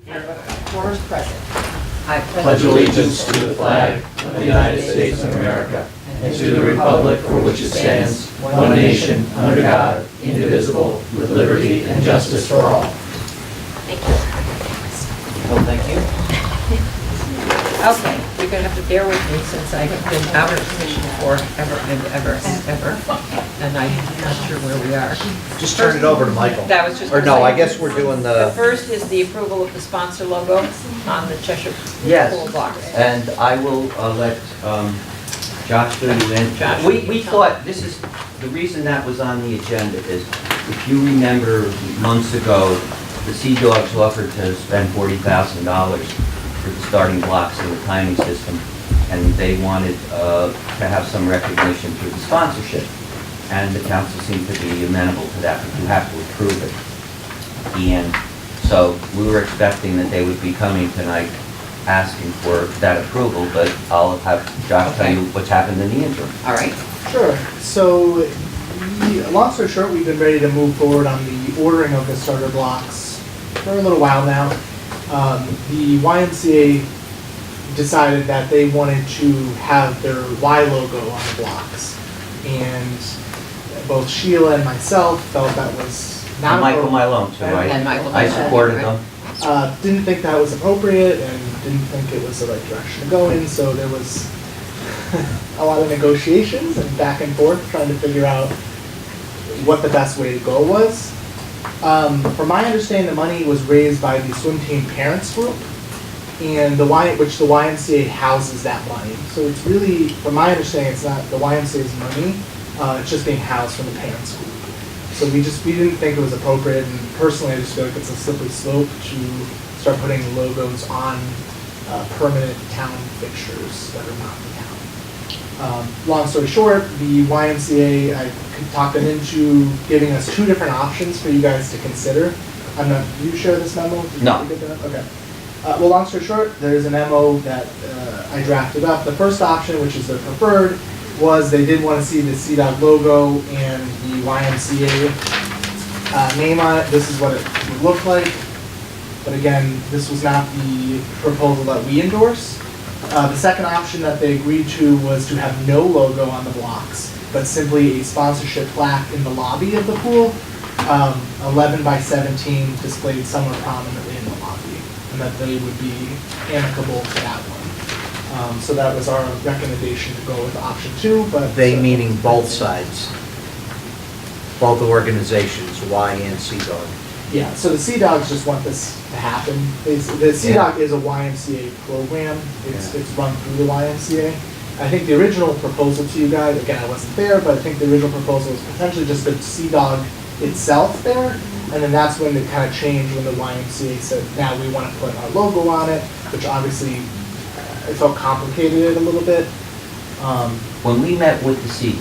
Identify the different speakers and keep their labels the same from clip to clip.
Speaker 1: Quorum's present. I
Speaker 2: pledge allegiance to the flag of the United States of America and to the republic for which it stands, one nation, under God, indivisible, with liberty and justice for all.
Speaker 1: Thank you.
Speaker 2: Well, thank you.
Speaker 1: Okay, you're going to have to bear with me since I have been out of commission for ever and ever and ever, and I'm not sure where we are.
Speaker 3: Just turn it over to Michael.
Speaker 1: That was just.
Speaker 3: Or no, I guess we're doing
Speaker 1: The
Speaker 3: the,
Speaker 1: first is the approval of the sponsor logo on the Cheshire
Speaker 2: Yes.
Speaker 1: pool blocks.
Speaker 2: And I will let Josh fill you in.
Speaker 1: Josh,
Speaker 2: We thought, this is, the reason that was on the agenda is, if you remember months ago, the Sea Dogs offered to spend $40,000 for the starting blocks in the timing system, and they wanted to have some recognition through the sponsorship. And the council seemed to be amenable to that, but you have to approve it. And so we were expecting that they would be coming tonight asking for that approval, but I'll have Josh tell you what's happened in the interim.
Speaker 1: All right.
Speaker 4: Sure. So, long story short, we've been ready to move forward on the ordering of the starter blocks for a little while now. The YMCA decided that they wanted to have their Y logo on the blocks, and both Sheila and myself felt that was not
Speaker 2: And Michael
Speaker 4: appropriate.
Speaker 2: Malone too, right?
Speaker 1: And Michael
Speaker 2: I
Speaker 1: Malone,
Speaker 2: supported
Speaker 1: right.
Speaker 2: them.
Speaker 4: Didn't think that was appropriate and didn't think it was the right direction to go in, so there was a lot of negotiations and back and forth trying to figure out what the best way to go was. From my understanding, the money was raised by the swim team parents group, and which the YMCA houses that money. So it's really, from my understanding, it's not the YMCA's money, it's just being housed from the parents group. So we didn't think it was appropriate, and personally I just feel like it's a slippery slope to start putting logos on permanent town fixtures that are not the town. Long story short, the YMCA, I talked them into giving us two different options for you guys to consider. Do you share this memo?
Speaker 2: No.
Speaker 4: Okay. Well, long story short, there's an MO that I drafted up. The first option, which is the preferred, was they did want to see the CDOT logo and the YMCA name on it. This is what it would look like. But again, this was not the proposal that we endorse. The second option that they agreed to was to have no logo on the blocks, but simply a sponsorship plaque in the lobby of the pool, 11 by 17 displayed somewhere prominently in the lobby, and that they would be amicable to that one. So that was our recommendation to go with option 2, but...
Speaker 3: they meaning both sides, both organizations, Y and Sea Dog.
Speaker 4: Yeah, so the Sea Dogs just want this to happen. The Sea Dog is a YMCA program. It's run through the YMCA. I think the original proposal to you guys, again, I wasn't there, but I think the original proposal was potentially just the Sea Dog itself there, and then that's when it kind of changed when the YMCA said, now we want to put our logo on it, which obviously it felt complicated a little bit.
Speaker 2: When we met with the Sea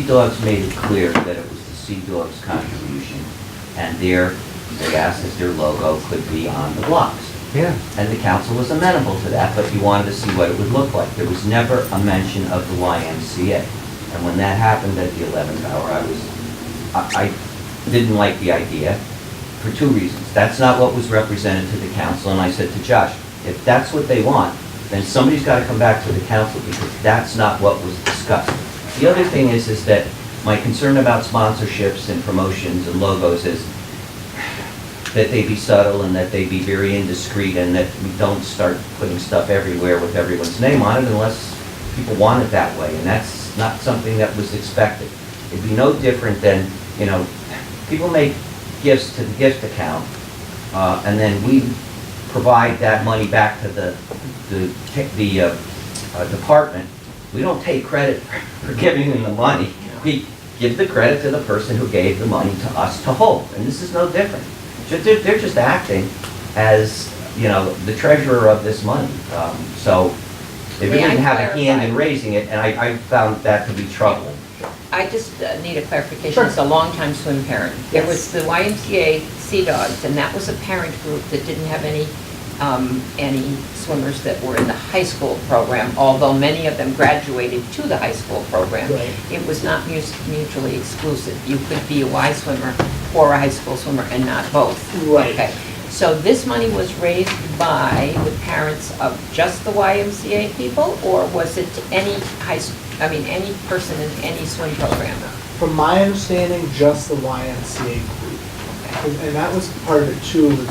Speaker 2: Dogs made it clear that it was the Sea Dogs contribution, and they asked if their logo could be on the blocks.
Speaker 3: Yeah.
Speaker 2: And the council was amenable to that, but you wanted to see what it would look like. There was never a mention of the YMCA. And when that happened at the 11th hour, I didn't like the idea for two reasons. That's not what was represented to the council, and I said to Josh, if that's what they want, then somebody's got to come back to the council, because that's not what was discussed. The other thing is that my concern about sponsorships and promotions and logos is that they be subtle and that they be very indiscreet, and that we don't start putting stuff everywhere with everyone's name on it unless people want it that way, and that's not something that was expected. It'd be no different than, people make gifts to the gift account, and then we provide that money back to the department. We don't take credit for giving them the money. We give the credit to the person who gave the money to us to hold, and this is no different. They're just acting as, the treasurer of this money. So they really didn't have a hand in raising it, and I found that to be troubling.
Speaker 1: I just need a clarification. It's a longtime swim parent. There was the YMCA Sea Dogs, and that was a parent group that didn't have any swimmers that were in the high school program, although many of them graduated to the high school program.
Speaker 4: Right.
Speaker 1: It was not mutually exclusive. You could be a Y swimmer or a high school swimmer and not both.
Speaker 4: Right.
Speaker 1: Okay. So this money was raised by the parents of just the YMCA people, or was it any any person in any swim program?
Speaker 4: From my understanding, just the YMCA group. And that was part of it too, was,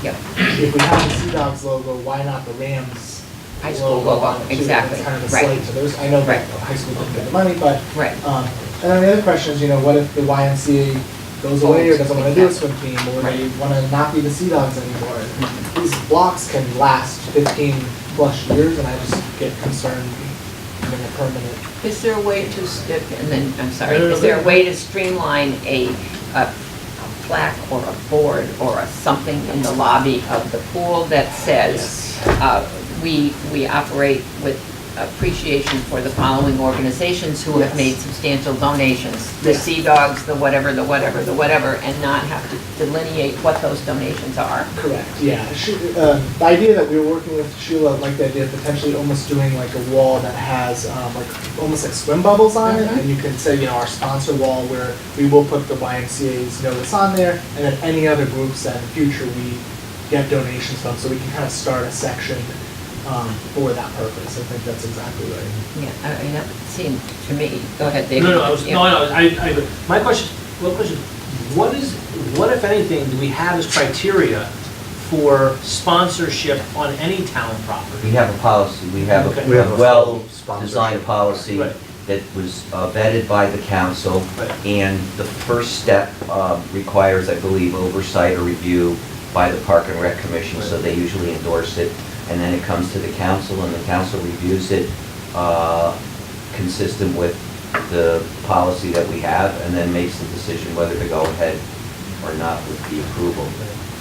Speaker 1: Yep.
Speaker 4: if we have the Sea Dogs logo, why not the Rams
Speaker 1: High school
Speaker 4: logo
Speaker 1: logo,
Speaker 4: on it too?
Speaker 1: exactly,
Speaker 4: It's kind of a
Speaker 1: right.
Speaker 4: slate to those. I know that
Speaker 1: Right.
Speaker 4: high school didn't get the money, but,
Speaker 1: Right.
Speaker 4: and then the other question is, what if the YMCA goes away or doesn't want to do a swim team, or they
Speaker 1: Right.
Speaker 4: want to not be the Sea Dogs anymore? These blocks can last 15 plus years, and I just get concerned having a permanent.
Speaker 1: Is there a way to stick, and then, I'm sorry,
Speaker 3: No, no, no,
Speaker 1: is there a
Speaker 3: go
Speaker 1: way to streamline a plaque or a board or a something in the lobby of the pool that says, we operate with appreciation for the following organizations who have
Speaker 4: Yes.
Speaker 1: made substantial donations, the Sea Dogs, the whatever, and not have to delineate what those donations are?
Speaker 4: Correct, yeah. The idea that we were working with Sheila, like the idea of potentially almost doing like a wall that has almost like swim bubbles on it,
Speaker 1: Mhm.
Speaker 4: and you can say, our sponsor wall where we will put the YMCA's notice on there, and then any other groups that in the future we get donations from, so we can kind of start a section for that purpose. I think that's exactly right.
Speaker 1: Yeah, I mean, that seemed to me, go ahead, David.
Speaker 5: My question, what if anything, do we have as criteria for sponsorship on any town property?
Speaker 2: We have a policy, we have
Speaker 5: Okay.
Speaker 3: We have
Speaker 2: a
Speaker 3: a
Speaker 2: well-designed
Speaker 3: sponsorship.
Speaker 2: policy
Speaker 5: Right.
Speaker 2: that was vetted by the council,
Speaker 5: Right.
Speaker 2: and the first step requires, I believe, oversight or review by the Park and Rec Commission, so they usually endorse it, and then it comes to the council, and the council reviews it consistent with the policy that we have, and then makes the decision whether to go ahead or not with the approval.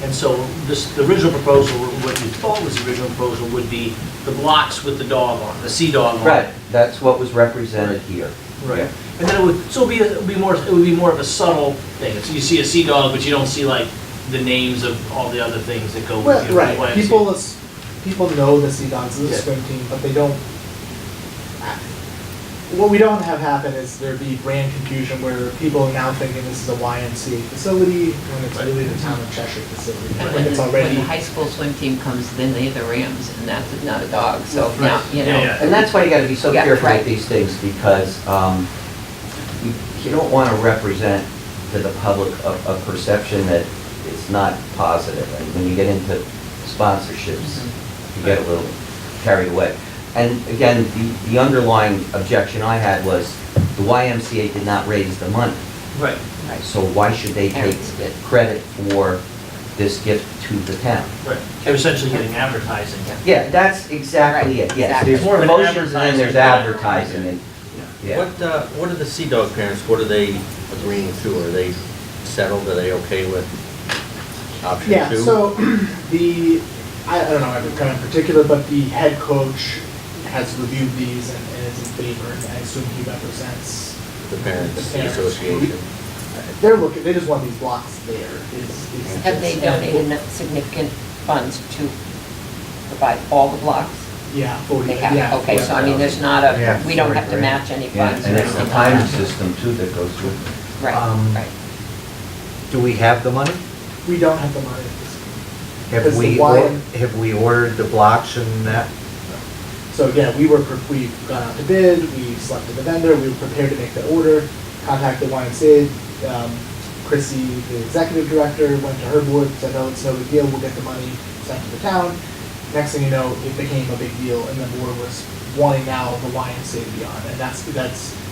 Speaker 5: And so the original proposal, what you thought was the original proposal would be the blocks with the dog on, the Sea Dog on.
Speaker 2: Right, that's what was represented here.
Speaker 5: Right.
Speaker 2: Yeah.
Speaker 5: And then it would be more of a subtle thing. So you see a Sea Dog, but you don't see like the names of all the other things that go with
Speaker 4: Well,
Speaker 5: the
Speaker 4: right,
Speaker 5: YMCA.
Speaker 4: people know the Sea Dogs as a
Speaker 5: Yeah.
Speaker 4: swim team, but they don't. What we don't have happen is there be brand confusion where people are now thinking this is a YMCA facility when it's really the town of Cheshire facility.
Speaker 1: And
Speaker 4: When
Speaker 1: when
Speaker 4: it's
Speaker 1: the
Speaker 4: already.
Speaker 1: high school swim team comes, then they're the Rams, and that's not a dog, so
Speaker 5: Right.
Speaker 1: now,
Speaker 5: Yeah.
Speaker 2: And that's why you gotta be so
Speaker 1: Yeah,
Speaker 2: careful
Speaker 1: right.
Speaker 2: with these things, because you don't wanna represent to the public a perception that it's not positive. And when you get into sponsorships, you get a little carried away. And again, the underlying objection I had was the YMCA did not raise the money.
Speaker 5: Right.
Speaker 2: So why should they take
Speaker 1: Parents did.
Speaker 2: credit for this gift to the town?
Speaker 5: Right. They're essentially getting advertising.
Speaker 2: Yeah, that's exactly it, yes.
Speaker 1: Exactly.
Speaker 2: There's more
Speaker 5: But
Speaker 2: promotions and then there's
Speaker 5: advertising.
Speaker 2: advertising and, yeah.
Speaker 6: What are the Sea Dog parents, what are they agreeing to? Are they settled, are they okay with option two?
Speaker 4: Yeah, so I don't know every parent in particular, but the head coach has reviewed these and is in favor, and I assume he represents
Speaker 6: The parents
Speaker 4: the parents.
Speaker 6: association?
Speaker 4: They just want these blocks there.
Speaker 1: Have they donated significant funds to provide all the blocks?
Speaker 4: Yeah, 40,
Speaker 1: They have,
Speaker 4: yeah.
Speaker 1: okay, so I mean, there's not
Speaker 3: Yeah,
Speaker 1: we don't have to
Speaker 3: 40
Speaker 1: match any
Speaker 2: Yeah,
Speaker 1: funds.
Speaker 2: and
Speaker 1: or
Speaker 2: it's the
Speaker 1: anything like
Speaker 2: timing
Speaker 1: that.
Speaker 2: system too that goes with it.
Speaker 1: Right, right.
Speaker 3: Do we have the money?
Speaker 4: We don't have the money at this
Speaker 3: Have
Speaker 4: Because
Speaker 3: we,
Speaker 4: the wire-
Speaker 3: have we ordered the blocks and that?
Speaker 4: So again, we've gone out to bid, we selected the vendor, we were prepared to make the order, contacted YMCA. Chrissy, the executive director, went to her board, said, no, it's no big deal, we'll get the money sent to the town. Next thing you know, it became a big deal, and the board was wanting now the YMCA to be on, and that's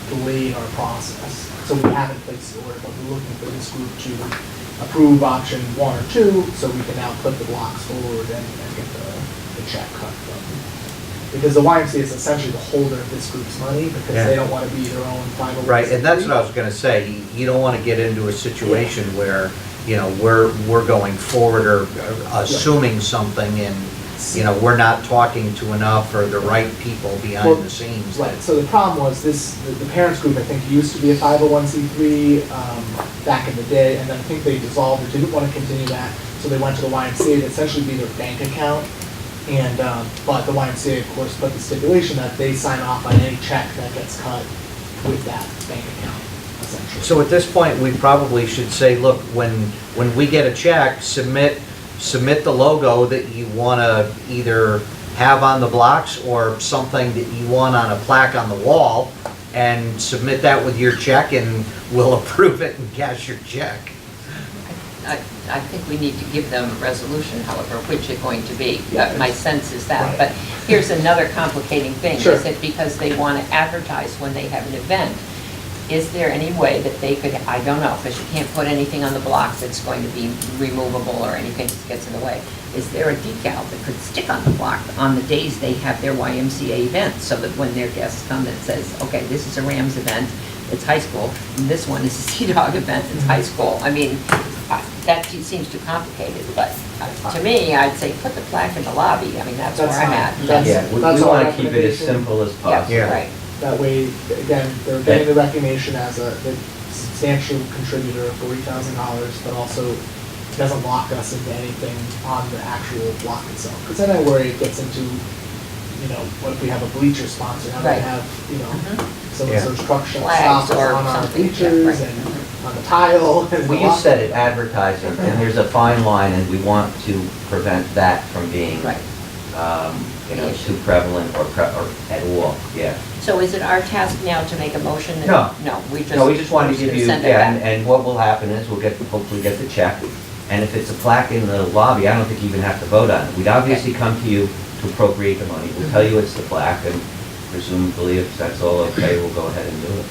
Speaker 4: delayed our process. So we haven't placed the order, but we're looking for this group to approve option 1 or 2, so we can now put the blocks forward and get the check cut from them. Because the YMCA is essentially the holder of this group's money, because
Speaker 3: Yeah.
Speaker 4: they don't want to be their own 501c3.
Speaker 3: Right, and that's what I was gonna say, you don't wanna get into a situation where, we're going forward or assuming something and, we're not talking to enough or the right people
Speaker 4: Well,
Speaker 3: behind the scenes.
Speaker 4: Right, so the problem was the parents group, I think, used to be a 501c3 back in the day, and then I think they dissolved or didn't want to continue that, so they went to the YMCA to essentially be their bank account. And, but the YMCA, of course, put the stipulation that they sign off on any check that gets cut with that bank account, essentially.
Speaker 3: So at this point, we probably should say, look, when we get a check, submit submit the logo that you want to either have on the blocks or something that you want on a plaque on the wall, and submit that with your check, and we'll approve it and cash your check.
Speaker 1: I think we need to give them a resolution, however, which it's going to be.
Speaker 4: Yeah.
Speaker 1: My sense is that.
Speaker 4: Right.
Speaker 1: But here's another complicating thing.
Speaker 4: Sure.
Speaker 1: Is it because they want to advertise when they have an event? Is there any way that they could, I don't know, because you can't put anything on the blocks that's going to be removable or anything that gets in the way. Is there a decal that could stick on the block on the days they have their YMCA event, so that when their guests come, it says, okay, this is a Rams event, it's high school, and this one is a Sea Dog event, it's high school. I mean, that seems too complicated, but to me, I'd say put the plaque in the lobby. I mean, that's where
Speaker 4: That's
Speaker 1: I'm
Speaker 4: fine.
Speaker 1: at.
Speaker 4: That's-
Speaker 2: Yeah, we
Speaker 4: that's our
Speaker 2: want to keep it as
Speaker 4: recommendation.
Speaker 2: simple as
Speaker 1: Yeah,
Speaker 2: possible.
Speaker 3: Yeah.
Speaker 1: right.
Speaker 4: That way, again, they're getting the recognition as a substantial contributor of $40,000, but also doesn't lock us into anything on the actual block itself. Because then I worry it gets into, what if we have a bleacher sponsor, now
Speaker 1: Right.
Speaker 4: they have,
Speaker 1: Mhm.
Speaker 4: so-and-so's truck
Speaker 1: Flags
Speaker 4: stops
Speaker 1: or
Speaker 4: on our
Speaker 1: something, yeah,
Speaker 4: bleachers
Speaker 1: right.
Speaker 4: and on the tile. And
Speaker 2: We
Speaker 4: the
Speaker 2: just
Speaker 4: lock-
Speaker 2: said it, advertising, and there's a fine line, and we want to prevent that from being,
Speaker 1: Right.
Speaker 2: too prevalent or at all, yeah.
Speaker 1: So is it our task now to make a motion? that-
Speaker 2: No.
Speaker 1: No, we just.
Speaker 2: No, we just wanted to give you,
Speaker 1: send it
Speaker 2: yeah,
Speaker 1: back.
Speaker 2: and what will happen is we'll hopefully get the check, and if it's a plaque in the lobby, I don't think you even have to vote on it. We'd obviously come to you to appropriate the money, we'll tell you it's the plaque, and presumably if that's all okay, we'll go ahead and do it.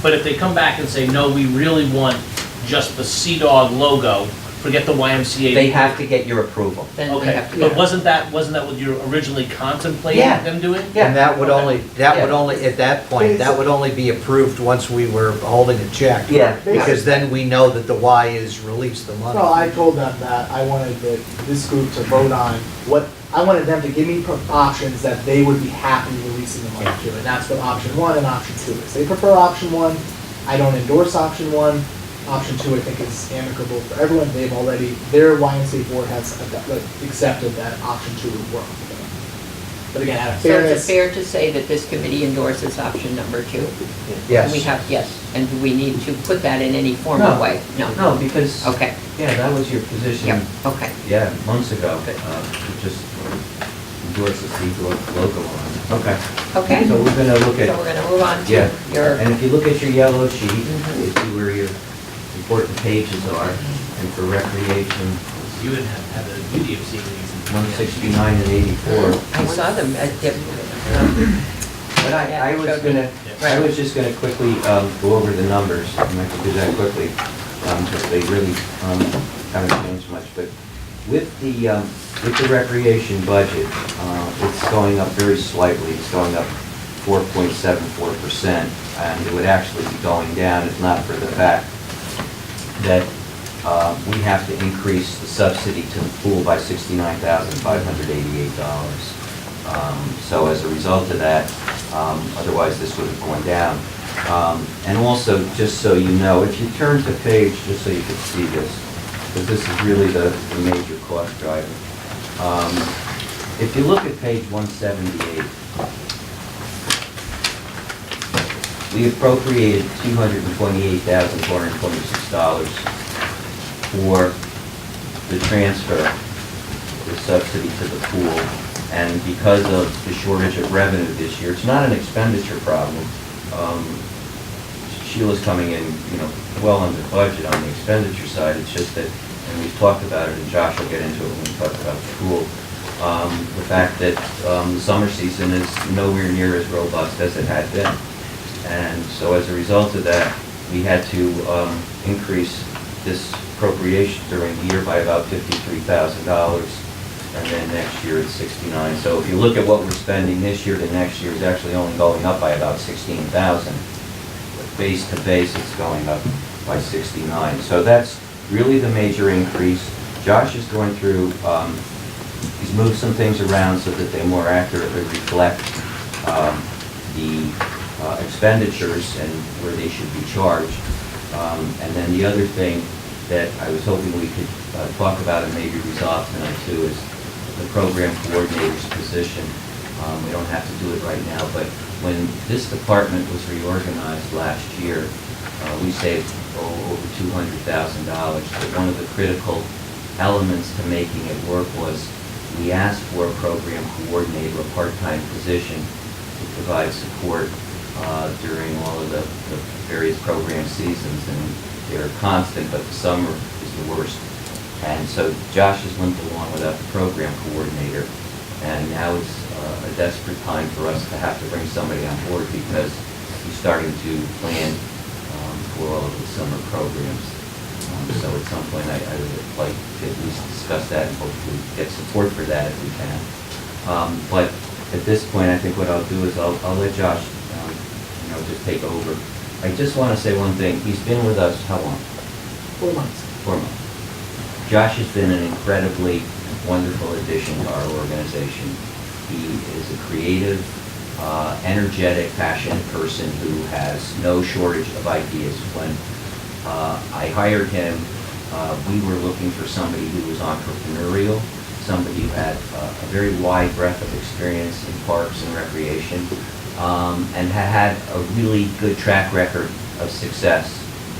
Speaker 5: But if they come back and say, no, we really want just the Sea Dog logo, forget the YMCA.
Speaker 2: They have to get your approval.
Speaker 1: Then we
Speaker 5: Okay,
Speaker 1: have to.
Speaker 5: but wasn't that what you originally contemplating
Speaker 2: Yeah.
Speaker 5: them doing?
Speaker 2: Yeah.
Speaker 3: And that would only,
Speaker 2: Yeah.
Speaker 3: at that point, that would only be approved once we were holding a check.
Speaker 2: Yeah.
Speaker 3: Because then we know that the Y is released the money.
Speaker 4: Well, I told them that I wanted this group to vote on I wanted them to give me options that they would be happy releasing the money to, and that's what option 1 and option 2 is. They prefer option 1, I don't endorse option 1, option 2 I think is amicable for everyone, their YMCA board has accepted that option 2 would work for them. But again, out of
Speaker 1: So is it
Speaker 4: fairness,
Speaker 1: fair to say that this committee endorses option number 2?
Speaker 3: Yes.
Speaker 1: We have, yes, and do we need to put that in any formal
Speaker 2: No.
Speaker 1: way? No.
Speaker 2: No, because,
Speaker 1: Okay,
Speaker 2: yeah, that was your position,
Speaker 1: yep, okay.
Speaker 2: yeah, months ago, to just endorse the Sea Dog logo on it. Okay.
Speaker 1: Okay,
Speaker 2: So
Speaker 1: so
Speaker 2: we're gonna look
Speaker 1: we're
Speaker 2: at,
Speaker 1: gonna move on
Speaker 2: yeah,
Speaker 1: to your,
Speaker 2: and if you look at your yellow sheet,
Speaker 1: Mhm.
Speaker 2: you see where your important pages are, and for recreation,
Speaker 5: You would have the beauty of seeing these.
Speaker 2: 169 and 84.
Speaker 1: I saw them,
Speaker 2: But I was just gonna quickly go over the numbers, and I can do that quickly, because they really haven't changed much, but with the recreation budget, it's going up very slightly, it's going up 4.74%, and it would actually be going down if not for the fact that we have to increase the subsidy to the pool by $69,588. So as a result of that, otherwise this would have gone down. And also, just so you know, if you turn to page, just so you can see this, because this is really the major cost driver. If you look at page 178, we appropriated $228,426 for the transfer, the subsidy to the pool. And because of the shortage of revenue this year, it's not an expenditure problem. Sheila's coming in, well under budget on the expenditure side. It's just that, and we've talked about it, and Josh will get into it when we talk about the pool, the fact that the summer season is nowhere near as robust as it had been. And so as a result of that, we had to increase this appropriation during the year by about $53,000. And then next year it's 69. So if you look at what we're spending this year to next year, it's actually only going up by about 16,000. Base to base, it's going up by 69. So that's really the major increase. Josh is going through, he's moved some things around so that they more accurately reflect the expenditures and where they should be charged. And then the other thing that I was hoping we could talk about and maybe resolve tonight too is the program coordinator's position. We don't have to do it right now, but when this department was reorganized last year, we saved over $200,000. But one of the critical elements to making it work was we asked for a program coordinator, a part-time position to provide support during all of the various program seasons, and they're constant, but the summer is the worst. And so Josh has limped along without the program coordinator, and now it's a desperate time for us to have to bring somebody on board because he's starting to plan for all of the summer programs. So at some point, I would like to at least discuss that and hopefully get support for that if we can. But at this point, I think what I'll do is I'll let Josh, just take over. I just want to say one thing. He's been with us how long?
Speaker 4: 4 months.
Speaker 2: 4 months. Josh has been an incredibly wonderful addition to our organization. He is a creative, energetic, passionate person who has no shortage of ideas. When I hired him, we were looking for somebody who was entrepreneurial, somebody who had a very wide breadth of experience in parks and recreation, and had a really good track record of success.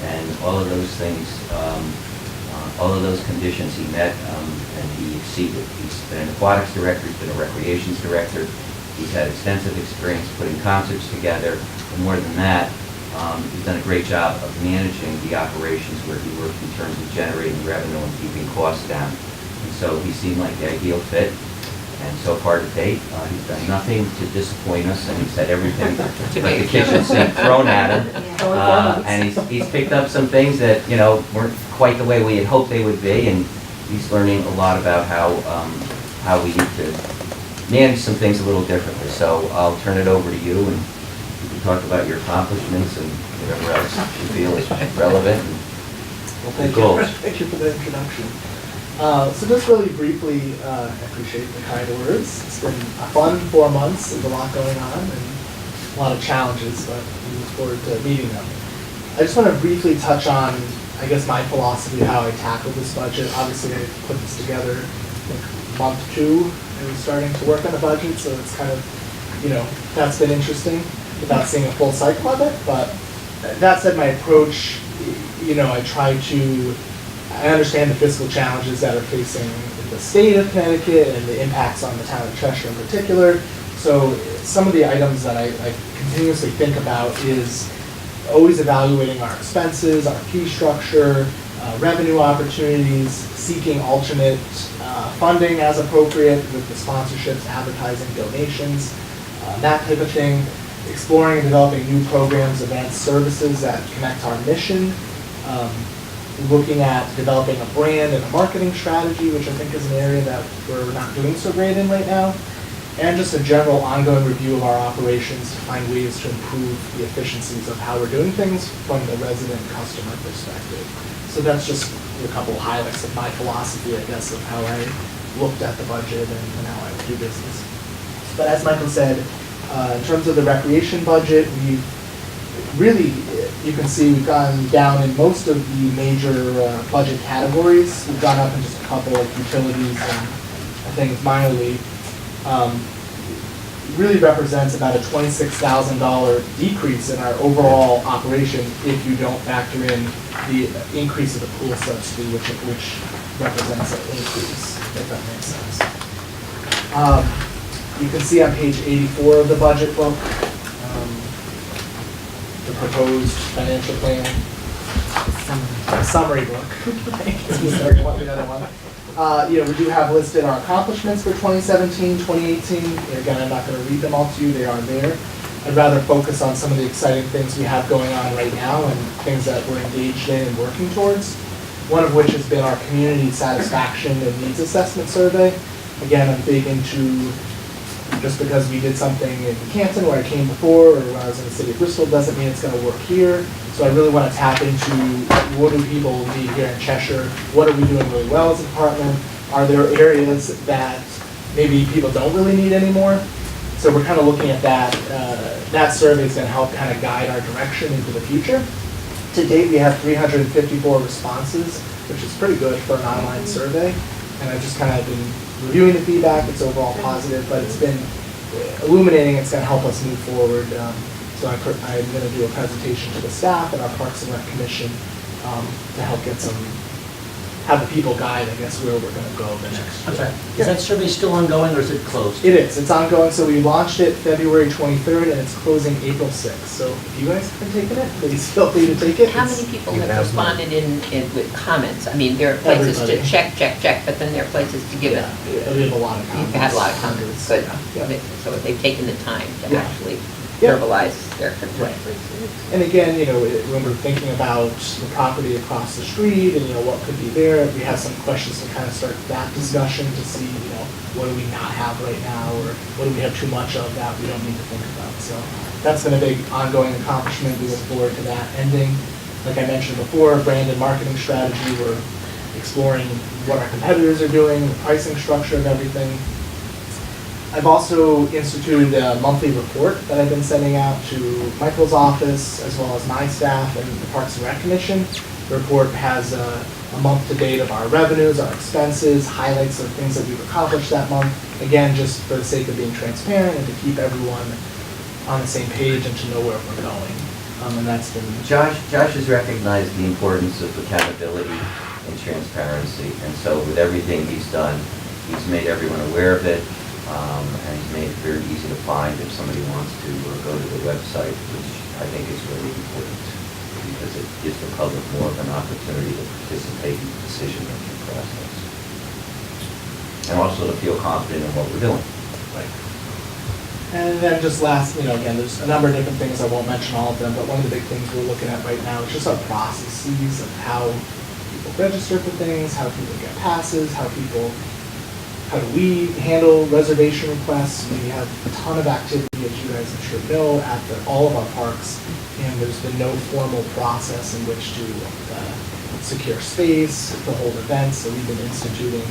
Speaker 2: And all of those things, all of those conditions he met, and he exceeded. He's been an aquatics director, he's been a recreations director, he's had extensive experience putting concerts together, and more than that, he's done a great job of managing the operations where he worked in terms of generating revenue and keeping costs down. And so he seemed like the ideal fit. And so far to date, he's done nothing to disappoint us, and he's had everything like the kitchen sink thrown at him. And he's picked up some things that, weren't quite the way we had hoped they would be, and he's learning a lot about how we need to manage some things a little differently. So I'll turn it over to you, and you can talk about your accomplishments and whatever else you feel is relevant.
Speaker 4: Well, thank you for the introduction. So just really briefly, I appreciate the kind words. It's been a fun 4 months. There's a lot going on and a lot of challenges, but we look forward to meeting them. I just want to briefly touch on, I guess, my philosophy, how I tackled this budget. Obviously, I put this together like month 2, and was starting to work on the budget, so it's kind of, that's been interesting without seeing a full cycle of it. But that said, my approach, I understand the fiscal challenges that are facing the state of Connecticut and the impacts on the town of Cheshire in particular. So some of the items that I continuously think about is always evaluating our expenses, our fee structure, revenue opportunities, seeking alternate funding as appropriate with the sponsorships, advertising, donations, that type of thing. Exploring and developing new programs, events, services that connect our mission. Looking at developing a brand and a marketing strategy, which I think is an area that we're not doing so great in right now. And just a general ongoing review of our operations to find ways to improve the efficiencies of how we're doing things from the resident customer perspective. So that's just a couple of highlights of my philosophy, I guess, of how I looked at the budget and how I do business. But as Michael said, in terms of the recreation budget, we've really, you can see we've gone down in most of the major budget categories. We've gone up in just a couple of utilities and things minorly. Really represents about a $26,000 decrease in our overall operation if you don't factor in the increase of the pool subsidy, which represents an increase, if that makes sense. You can see on page 84 of the budget book, the proposed financial plan. Summary book. We do have listed our accomplishments for 2017, 2018. Again, I'm not going to read them all to you, they are there. I'd rather focus on some of the exciting things we have going on right now and things that we're engaged in and working towards. One of which has been our community satisfaction and needs assessment survey. Again, I'm big into, just because we did something in Canton where I came before, or when I was in the city of Bristol, doesn't mean it's going to work here. So I really want to tap into what do people need here in Cheshire? What are we doing really well as a department? Are there areas that maybe people don't really need anymore? So we're kind of looking at that. That survey is going to help kind of guide our direction into the future. To date, we have 354 responses, which is pretty good for an online survey. And I've just kind of been reviewing the feedback. It's overall positive, but it's been illuminating. It's going to help us move forward. So I'm going to do a presentation to the staff and our Parks and Rec Commission to help get some have the people guide, I guess, where we're gonna go the next
Speaker 5: I'm
Speaker 4: year.
Speaker 5: sorry, is that survey still ongoing or is it closed?
Speaker 4: It is, it's ongoing, so we launched it February 23rd, and it's closing April 6th. So if you guys haven't taken it, please feel free to take it.
Speaker 1: How
Speaker 4: It's-
Speaker 1: many people
Speaker 3: You
Speaker 1: have
Speaker 3: have
Speaker 1: responded in with comments? I mean, there are places to
Speaker 4: Everybody.
Speaker 1: check, but then there are places to give it.
Speaker 4: Yeah, we have a lot of comments.
Speaker 1: You've had a lot of comments, good.
Speaker 4: Yeah.
Speaker 1: So if they've taken the time to
Speaker 4: Yeah.
Speaker 1: actually
Speaker 4: Yeah.
Speaker 1: verbalize their concerns.
Speaker 4: And again, when we're thinking about the property across the street and, what could be there, we have some questions to kind of start that discussion to see, what do we not have right now, or what do we have too much of that we don't need to think about. So that's been a big ongoing accomplishment. We look forward to that ending. Like I mentioned before, brand and marketing strategy, we're exploring what our competitors are doing, the pricing structure of everything. I've also instituted a monthly report that I've been sending out to Michael's office, as well as my staff and the Parks and Rec Commission. The report has a month-to-date of our revenues, our expenses, highlights of things that we've accomplished that month. Again, just for the sake of being transparent and to keep everyone on the same page and to know where we're going. And that's been...
Speaker 2: Josh has recognized the importance of accountability and transparency, and so with everything he's done, he's made everyone aware of it, and he's made it very easy to find if somebody wants to go to the website, which I think is really important, because it gives the public more of an opportunity to participate in the decision-making process, and also to feel confident in what we're doing.
Speaker 4: Right. And then just last, again, there's a number of different things, I won't mention all of them, but one of the big things we're looking at right now is just our processes of how people register for things, how people get passes, how do we handle reservation requests. We have a ton of activity, as you guys I'm sure know, at all of our parks, and there's been no formal process in which to secure space, to hold events, so we've been instituting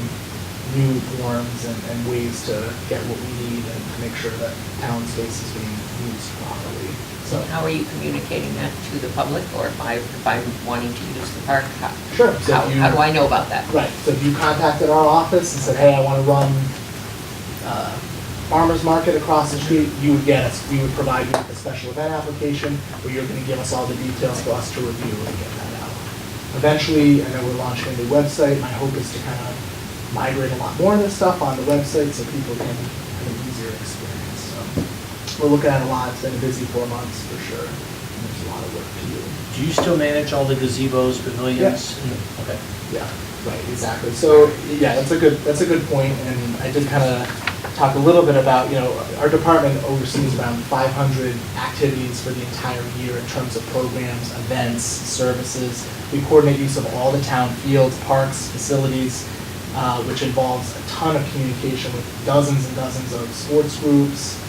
Speaker 4: new forms and ways to get what we need and to make sure that town space is being used properly. So,
Speaker 1: How are you communicating that to the public, or if I'm wanting to use the park?
Speaker 4: sure. So if you-
Speaker 1: How do I know about that?
Speaker 4: Right, so if you contacted our office and said, hey, I want to run farmer's market across the street, you would get us, we would provide you with a special event application where you're going to give us all the details for us to review and get that out. Eventually, I know we're launching a new website. My hope is to kind of migrate a lot more of this stuff on the website so people can have an easier experience. So we're looking at a lot. It's been a busy 4 months for sure. And there's a lot of work to do.
Speaker 5: Do you still manage all the gazebos, pavilions? Okay.
Speaker 4: Yeah, right, exactly. So, yeah, that's a good point, and I did kind of talk a little bit about, our department oversees around 500 activities for the entire year in terms of programs, events, services. We coordinate use of all the town fields, parks, facilities, which involves a ton of communication with dozens and dozens of sports groups.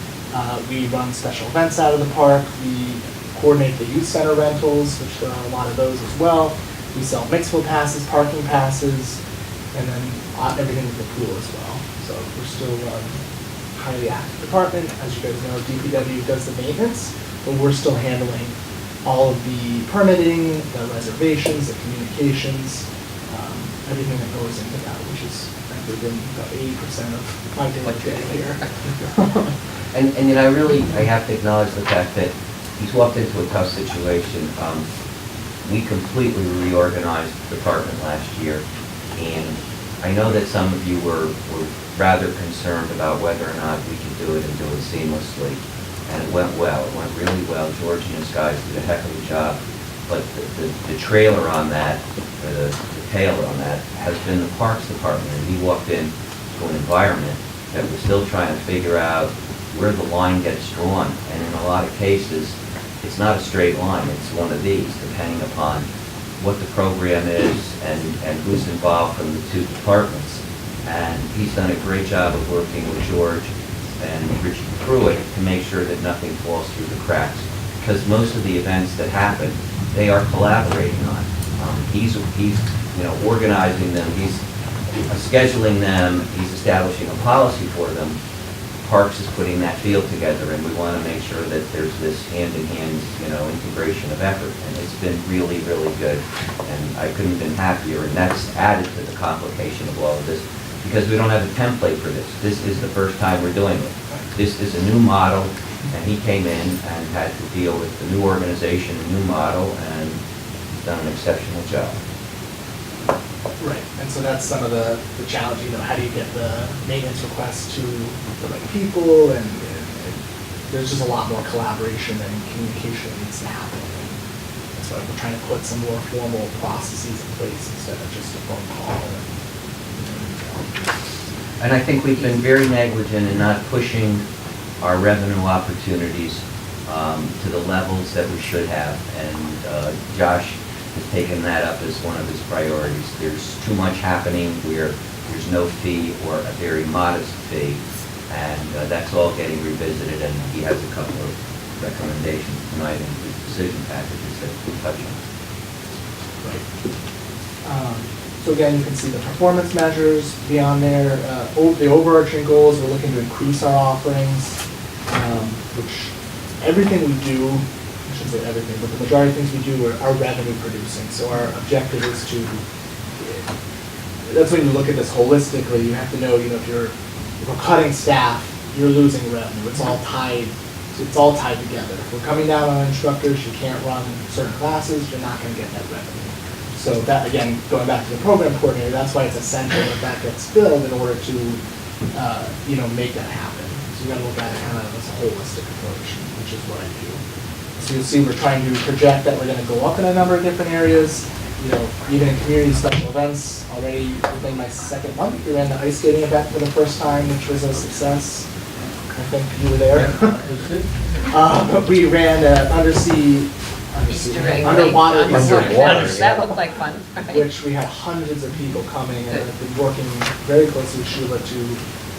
Speaker 4: We run special events out of the park. We coordinate the youth center rentals, which there are a lot of those as well. We sell mixed-fill passes, parking passes, and then everything with the pool as well. So we're still a highly active department. As you guys know, DPW does the maintenance, but we're still handling all of the permitting, the reservations, the communications, everything that goes into that, which is frankly been about 80% of my day here.
Speaker 2: And I have to acknowledge the fact that he's walked into a tough situation. We completely reorganized the department last year, and I know that some of you were rather concerned about whether or not we could do it and do it seamlessly, and it went well. It went really well. George and his guys did a heck of a job, but the trailer on that, or the tail on that, has been the Parks Department, and he walked in to an environment that we're still trying to figure out where the line gets drawn, and in a lot of cases, it's not a straight line, it's one of these, depending upon what the program is and who's involved from the two departments. And he's done a great job of working with George and Richie Pruitt to make sure that nothing falls through the cracks. Because most of the events that happen, they are collaborating on. He's organizing them, he's scheduling them, he's establishing a policy for them. Parks is putting that field together, and we want to make sure that there's this hand-in-hand, integration of effort, and it's been really, really good, and I couldn't have been happier, and that's added to the complication of all of this, because we don't have a template for this. This is the first time we're doing it. This is a new model, and he came in and had to deal with the new organization, a new model, and he's done an exceptional job.
Speaker 4: Right, and so that's some of the challenge, you know, how do you get the maintenance requests to the right people, and there's just a lot more collaboration and communication that needs to happen. And that's why we're trying to put some more formal processes in place instead of just a phone call.
Speaker 2: And I think we've been very negligent in not pushing our revenue opportunities to the levels that we should have. And Josh has taken that up as one of his priorities. There's too much happening where there's no fee or a very modest fee, and that's all getting revisited, and he has a couple of recommendations tonight in his decision packages that we'll touch on.
Speaker 4: So again, you can see the performance measures beyond there. The overarching goals, we're looking to increase our offerings, which everything we do, I shouldn't say everything, but the majority of things we do are revenue producing. So our objective is to, that's when you look at this holistically, you have to know, if we're cutting staff, you're losing revenue. It's all tied together. If we're coming down on instructors, you can't run certain classes, you're not gonna get that revenue. So that, again, going back to the program coordinator, that's why it's essential that gets filled in order to, make that happen. So you gotta look at it kind of as a holistic approach, which is what I do. So you'll see we're trying to project that we're gonna go up in a number of different areas. Even in community special events, already within my second month, we ran the ice skating event for the first time, which was a success. I think you were there. We ran an underwater
Speaker 1: That looked like fun. Right.
Speaker 4: which we had hundreds of people coming, and I've been working very closely with Sheila to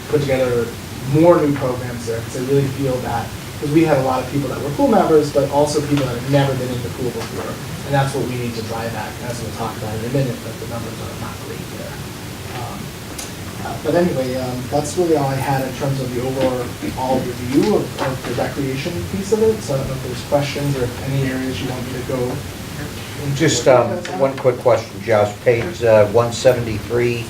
Speaker 4: put together more new programs there, because I really feel that, because we had a lot of people that were pool members, but also people that have never been in the pool before, and that's what we need to drive at, as we'll talk about in a minute, but the numbers are not great there. But anyway, that's really all I had in terms of the overall review of the recreation piece of it, so I don't know if there's questions or if any areas you want me to go into.
Speaker 3: Just one quick question, Josh, page 173,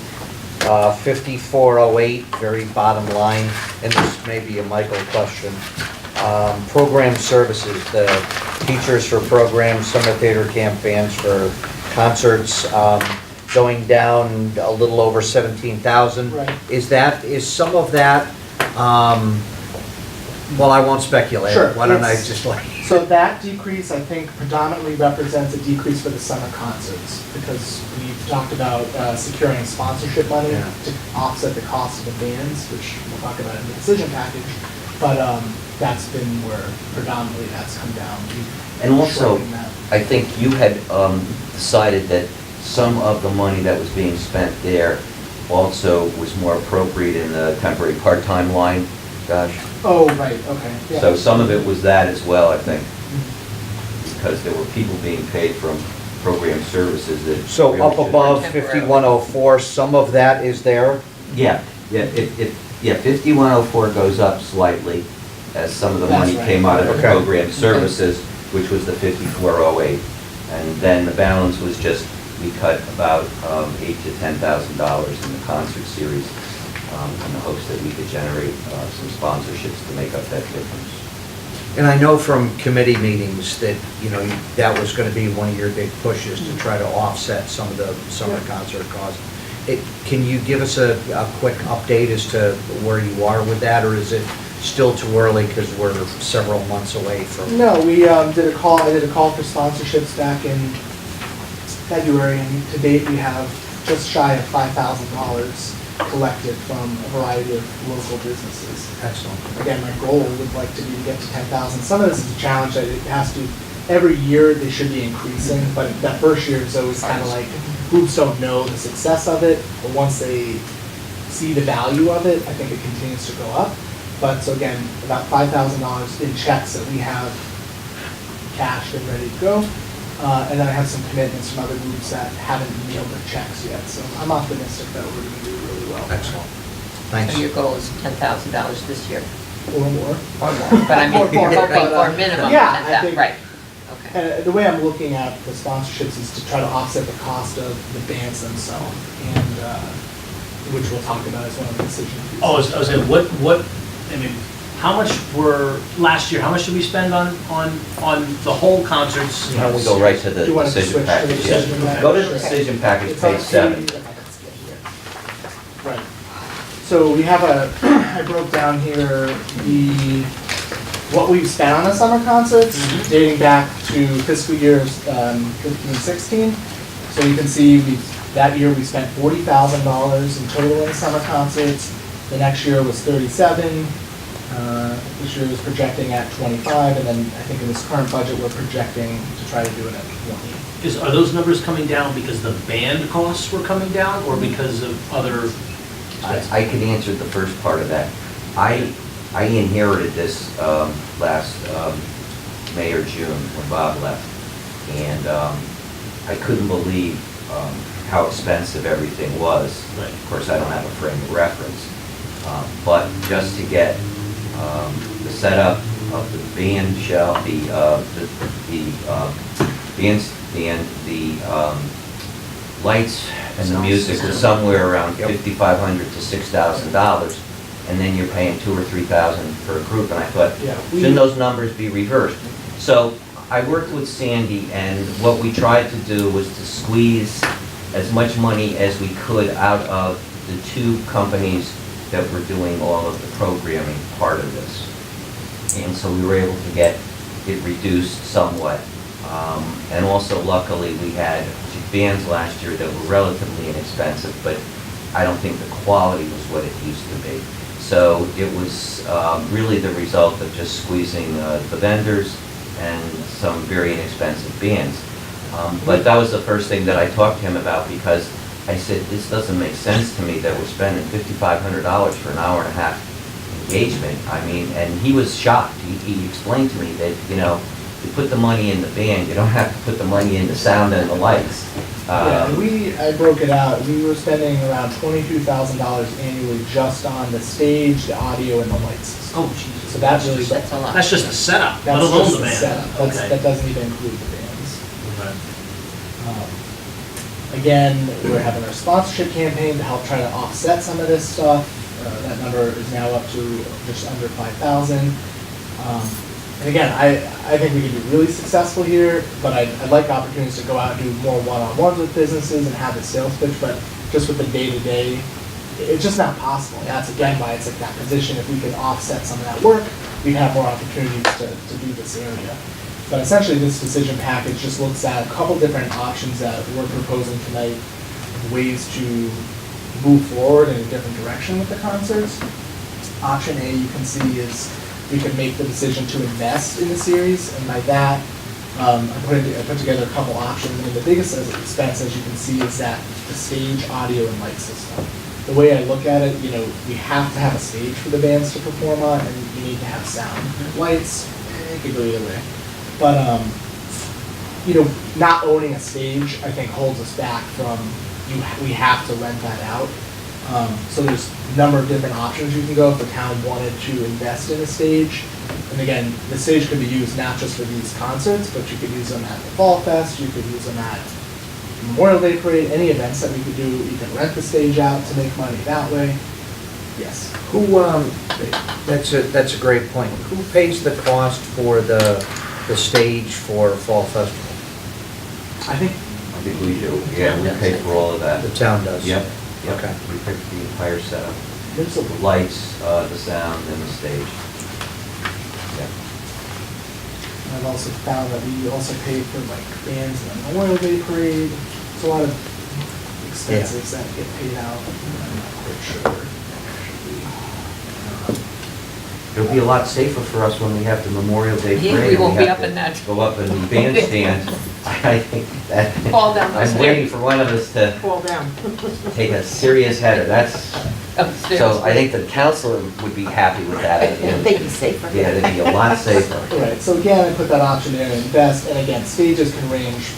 Speaker 3: 5408, very bottom line, and this may be a Michael question. Program services, the teachers for programs, summer theater camp, bands for concerts, going down a little over 17,000.
Speaker 4: Right.
Speaker 3: Is some of that, well, I won't speculate.
Speaker 4: Sure,
Speaker 3: Why don't I
Speaker 4: it's-
Speaker 3: just like...
Speaker 4: So that decrease, I think, predominantly represents a decrease for the summer concerts, because we've talked about securing sponsorship money
Speaker 3: Yeah.
Speaker 4: to offset the cost of the bands, which we'll talk about in the decision package, but that's been where predominantly that's come down. We've
Speaker 2: And also,
Speaker 4: shrunken that.
Speaker 2: I think you had decided that some of the money that was being spent there also was more appropriate in the temporary part-time line, Josh.
Speaker 4: Oh, right, okay. Yeah.
Speaker 2: So some of it was that as well, I think, because there were people being paid from program services that.
Speaker 3: So
Speaker 2: really
Speaker 3: up
Speaker 2: should-
Speaker 3: above 5104, some of that is there?
Speaker 2: Yeah, 5104 goes up slightly, as some of the money
Speaker 4: That's right.
Speaker 2: came out of the
Speaker 3: Okay.
Speaker 2: program services, which was the 5408. And then the balance was just, we cut about $8,000 to $10,000 in the concert series, in the hopes that we could generate some sponsorships to make up that difference.
Speaker 3: And I know from committee meetings that, that was going to be one of your big pushes to try to offset some of the summer concert costs. Can you give us a quick update as to where you are with that, or is it still too early because we're several months away from?
Speaker 4: No, we did a call, I did a call for sponsorships back in February, and to date, we have just shy of $5,000 collected from a variety of local businesses.
Speaker 3: Excellent.
Speaker 4: Again, my goal would like to be to get to 10,000. Some of this is a challenge that it has to, every year they should be increasing, but that first year is always kind of like, groups don't know the success of it, but once they see the value of it, I think it continues to go up. But so again, about $5,000 in checks that we have cashed and ready to go. And then I have some commitments from other groups that haven't mailed their checks yet, so I'm optimistic that we're gonna do really well.
Speaker 3: Excellent. Thanks.
Speaker 1: So your goal is $10,000 this year,
Speaker 4: Or more.
Speaker 1: or more, but I mean, you're hoping for a minimum of
Speaker 4: Yeah, I
Speaker 1: 10,000,
Speaker 4: think-
Speaker 1: right? Okay.
Speaker 4: The way I'm looking at the sponsorships is to try to offset the cost of the bands themselves, and, which we'll talk about as one of the decision pieces.
Speaker 5: Oh, I was saying, how much were, last year, how much did we spend on the whole concerts?
Speaker 2: Why don't we go right to the
Speaker 4: Do you want to
Speaker 2: decision
Speaker 4: switch to the
Speaker 2: package?
Speaker 4: decision
Speaker 2: Yeah.
Speaker 4: package?
Speaker 2: Go to the decision package,
Speaker 4: It's on
Speaker 2: page 7.
Speaker 4: page- So we have I broke down here what we've spent on the summer concerts dating back to fiscal years 15, 16. So you can see that year we spent $40,000 in total in summer concerts. The next year was 37. This year is projecting at 25, and then I think in this current budget, we're projecting to try to do it at 20.
Speaker 5: Are those numbers coming down because the band costs were coming down, or because of other?
Speaker 2: I can answer the first part of that. I inherited this last May or June when Bob left, and I couldn't believe how expensive everything was.
Speaker 5: Right.
Speaker 2: Of course, I don't have a frame of reference, but just to get the setup of the band shell, the bandstand, the lights and the music was somewhere around $5,500 to $6,000, and then you're paying $2,000 or $3,000 for a group, and I thought, shouldn't those numbers be reversed? So I worked with Sandy, and what we tried to do was to squeeze as much money as we could out of the two companies that were doing all of the programming part of this. And so we were able to get it reduced somewhat. And also luckily we had bands last year that were relatively inexpensive, but I don't think the quality was what it used to be. So it was really the result of just squeezing the vendors and some very inexpensive bands. But that was the first thing that I talked to him about, because I said, this doesn't make sense to me that we're spending $5,500 for an hour and a half engagement. I mean, and he was shocked. He explained to me that, you put the money in the band, you don't have to put the money in the sound and the lights.
Speaker 4: Yeah, and I broke it out. We were spending around $22,000 annually just on the stage, the audio, and the lights.
Speaker 5: Oh, Jesus.
Speaker 4: So that really,
Speaker 1: That's a lot.
Speaker 5: That's just the setup, let
Speaker 4: that's
Speaker 5: alone
Speaker 4: just
Speaker 5: the
Speaker 4: the
Speaker 5: band.
Speaker 4: setup.
Speaker 5: Okay.
Speaker 4: That doesn't even include the bands.
Speaker 5: Okay.
Speaker 4: Again, we're having our sponsorship campaign to help try to offset some of this stuff. That number is now up to just under 5,000. And again, I think we could be really successful here, but I'd like opportunities to go out and do more one-on-ones with businesses and have the sales pitch, but just with the day-to-day, it's just not possible. And that's again why it's like that position. If we can offset some of that work, we'd have more opportunities to do this area. But essentially, this decision package just looks at a couple different options that we're proposing tonight, ways to move forward in a different direction with the concerts. Option A, you can see, is we could make the decision to invest in the series, and by that, I put together a couple options. And the biggest expense, as you can see, is that the stage, audio, and light system. The way I look at it, we have to have a stage for the bands to perform on, and you need to have sound. Lights, it could go either way. But, not owning a stage, I think, holds us back from, we have to rent that out. So there's a number of different options you can go if the town wanted to invest in a stage. And again, the stage could be used not just for these concerts, but you could use them at the Fall Fest, you could use them at Memorial Day Parade, any events that we could do. You can rent the stage out to make money that way. Yes.
Speaker 3: That's a great point. Who pays the cost for the stage for Fall Festival?
Speaker 4: I think
Speaker 2: I think we do. Yeah, we pay for all of that.
Speaker 3: The town does?
Speaker 2: Yep.
Speaker 3: Okay.
Speaker 2: We pay for the entire setup.
Speaker 4: there's
Speaker 2: The
Speaker 4: a,
Speaker 2: lights, the sound, and the stage. Yeah.
Speaker 4: I've also found that we also pay for like bands in the Memorial Day Parade. There's a lot of expenses that get paid out. I'm not quite sure.
Speaker 2: It'll be a lot safer for us when we have the Memorial Day
Speaker 1: Yeah,
Speaker 2: parade.
Speaker 1: we won't be
Speaker 2: have
Speaker 1: up in
Speaker 2: to
Speaker 1: that.
Speaker 2: Go up in the bandstand. I think that.
Speaker 1: Fall down the
Speaker 2: I'm
Speaker 1: stairs.
Speaker 2: waiting for one of us to
Speaker 1: Fall down.
Speaker 2: take a serious header. That's,
Speaker 1: Upstairs.
Speaker 2: so I think the council would be happy with that.
Speaker 1: They'd be safer.
Speaker 2: Yeah, they'd be a lot safer.
Speaker 4: All right, so again, I put that option there, invest, and again, stages can range,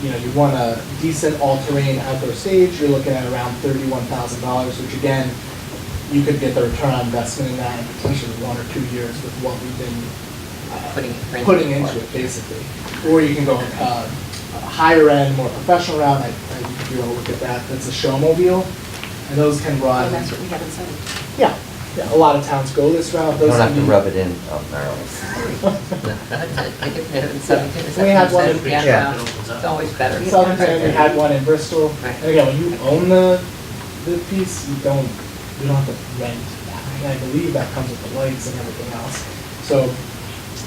Speaker 4: you want a decent all-terrain outdoor stage, you're looking at around $31,000, which again, you could get the return on investment in that in potentially 1 or 2 years with what we've been putting into it, basically. Or you can go a higher end, more professional route, if you want to look at that, that's a showmobile, and those can run.
Speaker 1: Oh, that's what we have inside.
Speaker 4: Yeah, a lot of towns go this route.
Speaker 2: You
Speaker 4: Those
Speaker 2: don't have
Speaker 4: can
Speaker 2: to
Speaker 4: be-
Speaker 2: rub it in, Maryland.
Speaker 4: We had one in-
Speaker 1: Yeah,
Speaker 5: Yeah.
Speaker 1: it's always better.
Speaker 4: Southington, we had one in Bristol.
Speaker 1: Right.
Speaker 4: And again, when you own the piece, you don't we don't have to rent that. And I believe that comes with the lights and everything else. So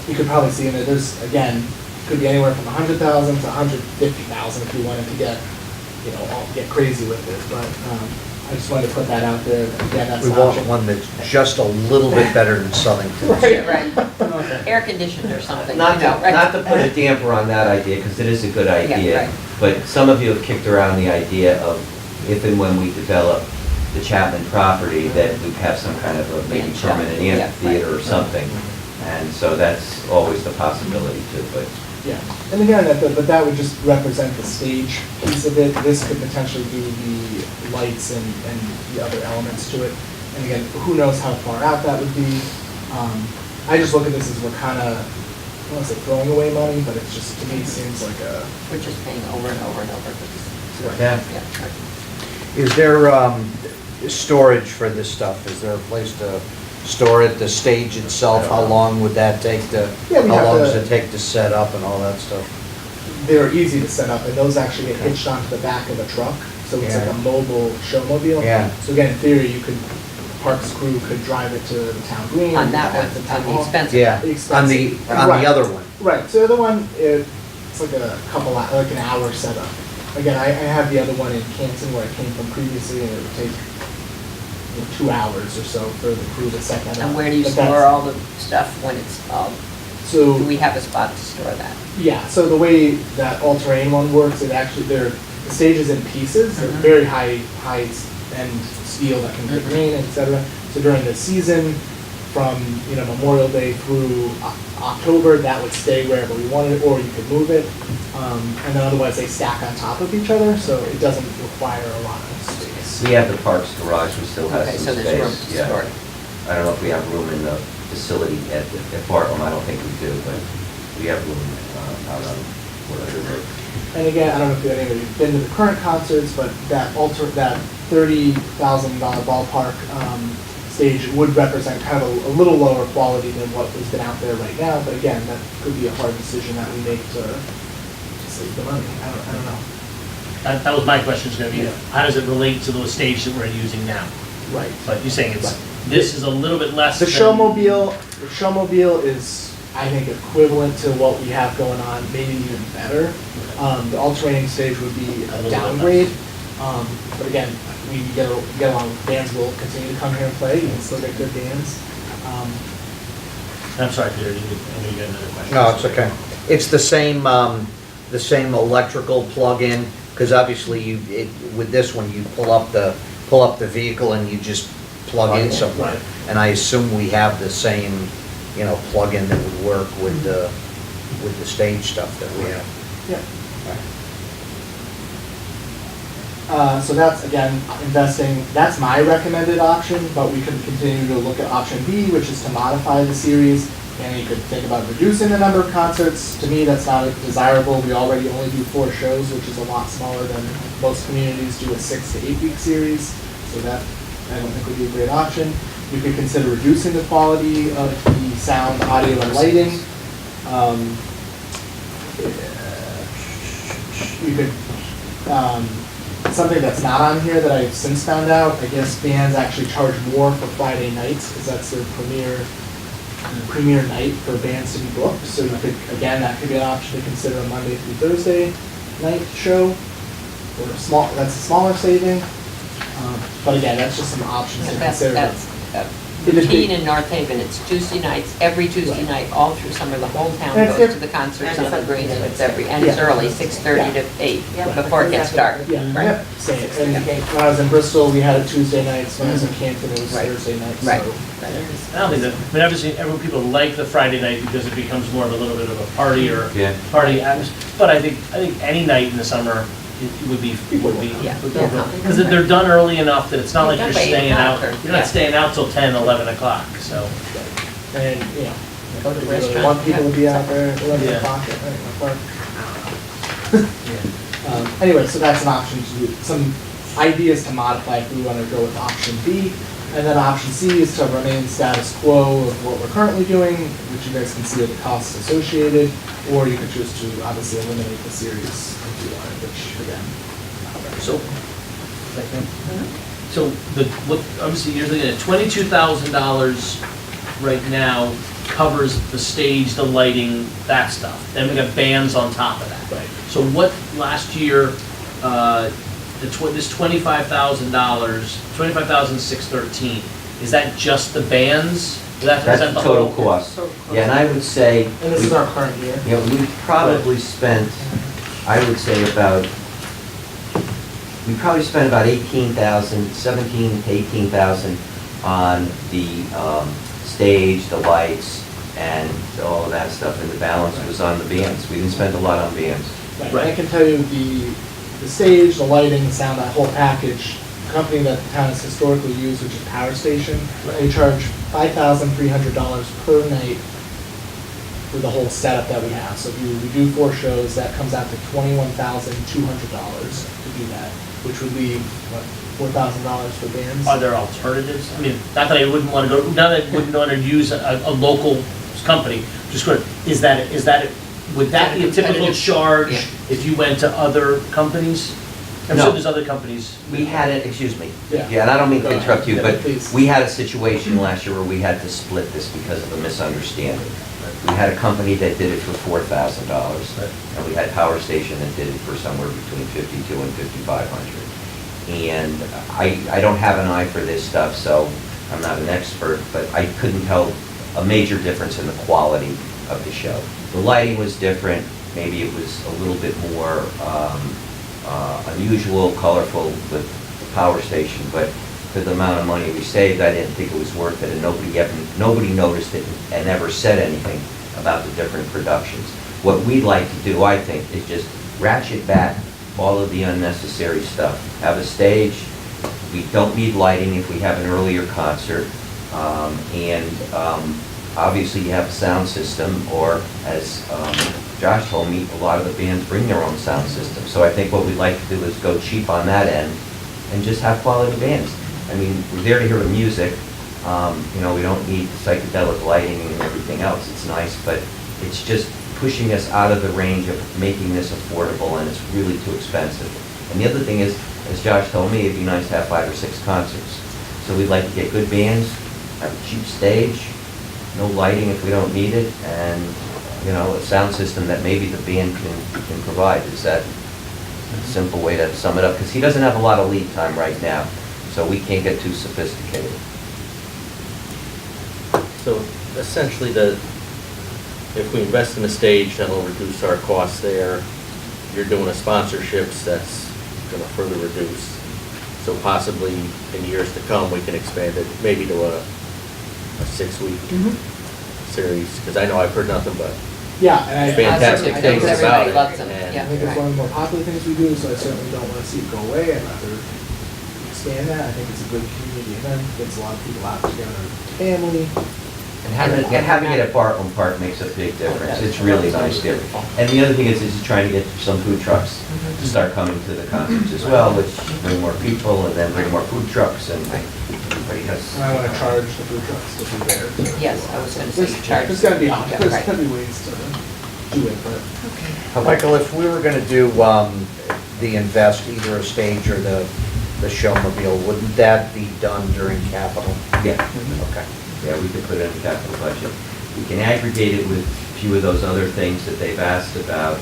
Speaker 4: you could probably see in it, there's, again, could be anywhere from 100,000 to 150,000 if you wanted to get, you know, get crazy with it. But I just wanted to put that out there. Again, that's
Speaker 3: We
Speaker 4: an
Speaker 3: want
Speaker 4: option.
Speaker 3: one that's just a little bit better than Southington.
Speaker 1: Yeah, right.
Speaker 4: Okay.
Speaker 1: Air conditioned or something, you
Speaker 2: Not
Speaker 1: know,
Speaker 2: to,
Speaker 1: right?
Speaker 2: not to put a damper on that idea, because it is a good idea,
Speaker 1: right.
Speaker 2: but some of you have kicked around the idea of if and when we develop the Chapman property, that we have some kind of a maybe
Speaker 1: Man shell.
Speaker 2: permanent
Speaker 1: Yeah,
Speaker 2: amphitheater or
Speaker 1: right.
Speaker 2: something. And so that's always the possibility too, but
Speaker 4: Yeah, and again, but that would just represent the stage piece of it. This could potentially be the lights and the other elements to it. And again, who knows how far out that would be. I just look at this as we're kind of, I don't want to say throwing away money, but it's just, to me, seems like a.
Speaker 1: We're just paying over and over and over for this.
Speaker 2: Yeah.
Speaker 1: Yeah, right.
Speaker 3: Is there storage for this stuff? Is there a place to store it, the stage itself? How long would that take to,
Speaker 4: Yeah, we
Speaker 3: how
Speaker 4: have
Speaker 3: long
Speaker 4: to-
Speaker 3: does it take to set up and all that stuff?
Speaker 4: They're easy to set up, and those actually get hitched onto the back of a truck, so it's like
Speaker 3: Yeah.
Speaker 4: a mobile showmobile.
Speaker 3: Yeah.
Speaker 4: So again, in theory, you could, Parks crew could drive it to the town green.
Speaker 1: On that
Speaker 4: at
Speaker 1: one,
Speaker 4: the
Speaker 1: on
Speaker 4: town
Speaker 1: the
Speaker 4: hall.
Speaker 1: expensive.
Speaker 3: Yeah,
Speaker 4: Expensive.
Speaker 3: on
Speaker 4: Right.
Speaker 3: the other one.
Speaker 4: Right, so the other one, it's like a couple, like an hour setup. Again, I have the other one in Canton where I came from previously, and it would take 2 hours or so for the crew to set that up.
Speaker 1: And where do you
Speaker 4: But
Speaker 1: store
Speaker 4: that's-
Speaker 1: all the stuff when it's,
Speaker 4: So,
Speaker 1: do we have a spot to store that?
Speaker 4: yeah, so the way that all-terrain one works, it actually, the stage is in pieces, they're
Speaker 1: Mhm.
Speaker 4: very high-end steel that can take
Speaker 1: Mhm.
Speaker 4: rain, et cetera. So during the season, from, you know, Memorial Day through October, that would stay wherever we wanted it, or you could move it. And then otherwise, they stack on top of each other, so it doesn't require a lot of space.
Speaker 2: we have the Parks garage, we still have
Speaker 1: Okay,
Speaker 2: some
Speaker 1: so
Speaker 2: space.
Speaker 1: there's room to
Speaker 2: yeah.
Speaker 1: store it.
Speaker 2: I don't know if we have room in the facility at Bartlett, I don't think we do, but we have room out on whatever road.
Speaker 4: And again, I don't know if anybody's been to the current concerts, but that $30,000 ballpark stage would represent kind of a little lower quality than what has been out there right now. But again, that could be a hard decision that we make to save the money. I don't know.
Speaker 5: That was my question, is gonna be,
Speaker 4: Yeah.
Speaker 5: how does it relate to those stages that we're using now?
Speaker 4: Right.
Speaker 5: But you're saying it's,
Speaker 4: Right.
Speaker 5: this is a little bit less
Speaker 4: The
Speaker 5: than.
Speaker 4: showmobile is, I think, equivalent to what we have going on, maybe even better. The all-terrain stage would be
Speaker 5: A little
Speaker 4: a
Speaker 5: bit
Speaker 4: downgrade. But again, we get along, bands will continue to come here and play, you can still get good bands.
Speaker 5: I'm sorry, Peter, I knew you had another question.
Speaker 3: No, it's okay. It's the same electrical plug-in, because obviously with this one, you pull up the vehicle and you just plug in somewhere.
Speaker 4: Right.
Speaker 3: And I assume we have the same, you know, plug-in that would work with the stage stuff that we have.
Speaker 4: Yeah. So that's, again, investing, that's my recommended option, but we could continue to look at option B, which is to modify the series. And you could think about reducing the number of concerts. To me, that's not desirable. We already only do 4 shows, which is a lot smaller than most communities do a 6 to 8 week series. So that, I don't think would be a great option. You could consider reducing the quality of the sound, audio, and lighting. You could, something that's not on here that I've since found out, I guess bands actually charge more for Friday nights, because that's their premier night for bands to be booked. So you could, again, that could be an option to consider a Monday through Thursday night show, or that's a smaller saving. But again, that's just some options to consider.
Speaker 1: That's
Speaker 4: It is
Speaker 1: routine
Speaker 4: big.
Speaker 1: in North Haven, it's Tuesday nights, every Tuesday
Speaker 4: Right.
Speaker 1: night, all through summer, the whole town
Speaker 4: And
Speaker 1: goes
Speaker 4: if-
Speaker 1: to the concerts
Speaker 7: and
Speaker 1: on the
Speaker 7: it's
Speaker 1: green, and
Speaker 7: up-
Speaker 1: it's and it's
Speaker 4: Yeah.
Speaker 1: early, 6:30 to 8,
Speaker 7: Yeah,
Speaker 1: before it gets dark.
Speaker 4: Yeah,
Speaker 1: Right.
Speaker 4: yep, same. And when I was in Bristol, we had it Tuesday nights. When I was in Canton, it was
Speaker 1: Right.
Speaker 4: Thursday nights.
Speaker 1: Right.
Speaker 4: So
Speaker 5: I don't think that, I mean, obviously, people like the Friday night because it becomes more of a little bit of a party or
Speaker 2: Yeah.
Speaker 5: party atmosphere. But I think any night in the summer, it would be,
Speaker 1: Yeah.
Speaker 5: because they're done early enough that it's not like
Speaker 1: They're
Speaker 5: you're
Speaker 1: done by 8
Speaker 5: staying out,
Speaker 1: o'clock or-
Speaker 5: you're
Speaker 1: yeah.
Speaker 5: not staying out till 10, 11 o'clock, so.
Speaker 4: And, you know,
Speaker 1: Go to the
Speaker 4: if you really
Speaker 1: restaurant.
Speaker 4: want people to be out there at 11
Speaker 5: Yeah.
Speaker 4: o'clock at night in the park. Anyway, so that's an option to do, some ideas to modify if we want to go with option B. And then option C is to remain status quo of what we're currently doing, which you guys can see are the costs associated, or you could choose to obviously eliminate the series if you wanted, which again.
Speaker 5: So, So obviously you're looking at $22,000 right now covers the stage, the lighting, that stuff. Then we got bands on top of that.
Speaker 4: Right.
Speaker 5: So what last year, this $25,000, $25,613, is that just the bands? Is that
Speaker 2: That's the total
Speaker 5: whole-
Speaker 2: cost. Yeah, and I would say,
Speaker 4: And this is our current year.
Speaker 2: you know, we probably spent, I would say we probably spent about 17 to 18,000 on the stage, the lights, and all of that stuff, and the balance was on the bands. We didn't spend a lot on bands.
Speaker 4: Right. I can tell you the stage, the lighting, the sound, that whole package, the company that the town has historically used, which is Power Station, they charge $5,300 per night for the whole setup that we have. So if we do 4 shows, that comes out to $21,200 to do that, which would leave, what, $4,000 for bands?
Speaker 5: Are there alternatives? I mean, not that I wouldn't want to go, not that I wouldn't want to use a local company, just good. Would that be a typical
Speaker 1: Competitive.
Speaker 5: charge
Speaker 1: Yeah.
Speaker 5: if you went to other companies? I'm
Speaker 2: No.
Speaker 5: sure there's other companies.
Speaker 2: We had it, excuse me.
Speaker 4: Yeah.
Speaker 2: Yeah, and I don't mean
Speaker 4: Go
Speaker 2: to
Speaker 4: ahead.
Speaker 2: interrupt you,
Speaker 4: Yeah,
Speaker 2: but
Speaker 4: please.
Speaker 2: we had a situation last year where we had to split this because of a misunderstanding. We had a company that did it for $4,000, and we had Power Station that did it for somewhere between $5,200 and $5,500. And I don't have an eye for this stuff, so I'm not an expert, but I couldn't tell a major difference in the quality of the show. The lighting was different, maybe it was a little bit more unusual, colorful with the Power Station, but for the amount of money we saved, I didn't think it was worth it, and nobody noticed it and ever said anything about the different productions. What we'd like to do, I think, is just ratchet back all of the unnecessary stuff. Have a stage, we don't need lighting if we have an earlier concert, obviously you have a sound system, or as Josh told me, a lot of the bands bring their own sound system. So I think what we'd like to do is go cheap on that end and just have quality bands. I mean, we're there to hear the music. You know, we don't need psychedelic lighting and everything else. It's nice, but it's just pushing us out of the range of making this affordable, and it's really too expensive. And the other thing is, as Josh told me, it'd be nice to have 5 or 6 concerts. So we'd like to get good bands, have a cheap stage, no lighting if we don't need it, and, you know, a sound system that maybe the band can provide. Is that a simple way to sum it up? Because he doesn't have a lot of lead time right now, so we can't get too sophisticated.
Speaker 6: So essentially, if we invest in a stage, that'll reduce our costs there. You're doing a sponsorships, that's gonna further reduce. So possibly in years to come, we can expand it maybe to a 6-week series, because I know I've heard nothing but
Speaker 4: Yeah, and I
Speaker 6: fantastic
Speaker 1: I think
Speaker 6: things about
Speaker 1: everybody
Speaker 6: it.
Speaker 1: loves them,
Speaker 6: and-
Speaker 1: yeah.
Speaker 4: I think it's one of the more popular things we do, so I certainly don't want to see it go away. I'd rather expand that. I think it's a good community event, gets a lot of people out together, family.
Speaker 2: And having it at Bartlett Park makes a big difference. It's really nice there. And the other thing is trying to get some food trucks to start coming to the concerts as well, which bring more people and then bring more food trucks, and everybody has.
Speaker 4: And I want to charge the food trucks to be there.
Speaker 1: Yes, I was gonna say charge.
Speaker 4: There's gotta be,
Speaker 1: Yeah,
Speaker 4: there's
Speaker 1: right.
Speaker 4: gotta be ways to do it, but.
Speaker 3: Michael, if we were gonna do the invest, either a stage or the showmobile, wouldn't that be done during capital?
Speaker 2: Yeah.
Speaker 3: Okay.
Speaker 2: Yeah, we could put it in the capital budget. We can aggregate it with a few of those other things that they've asked about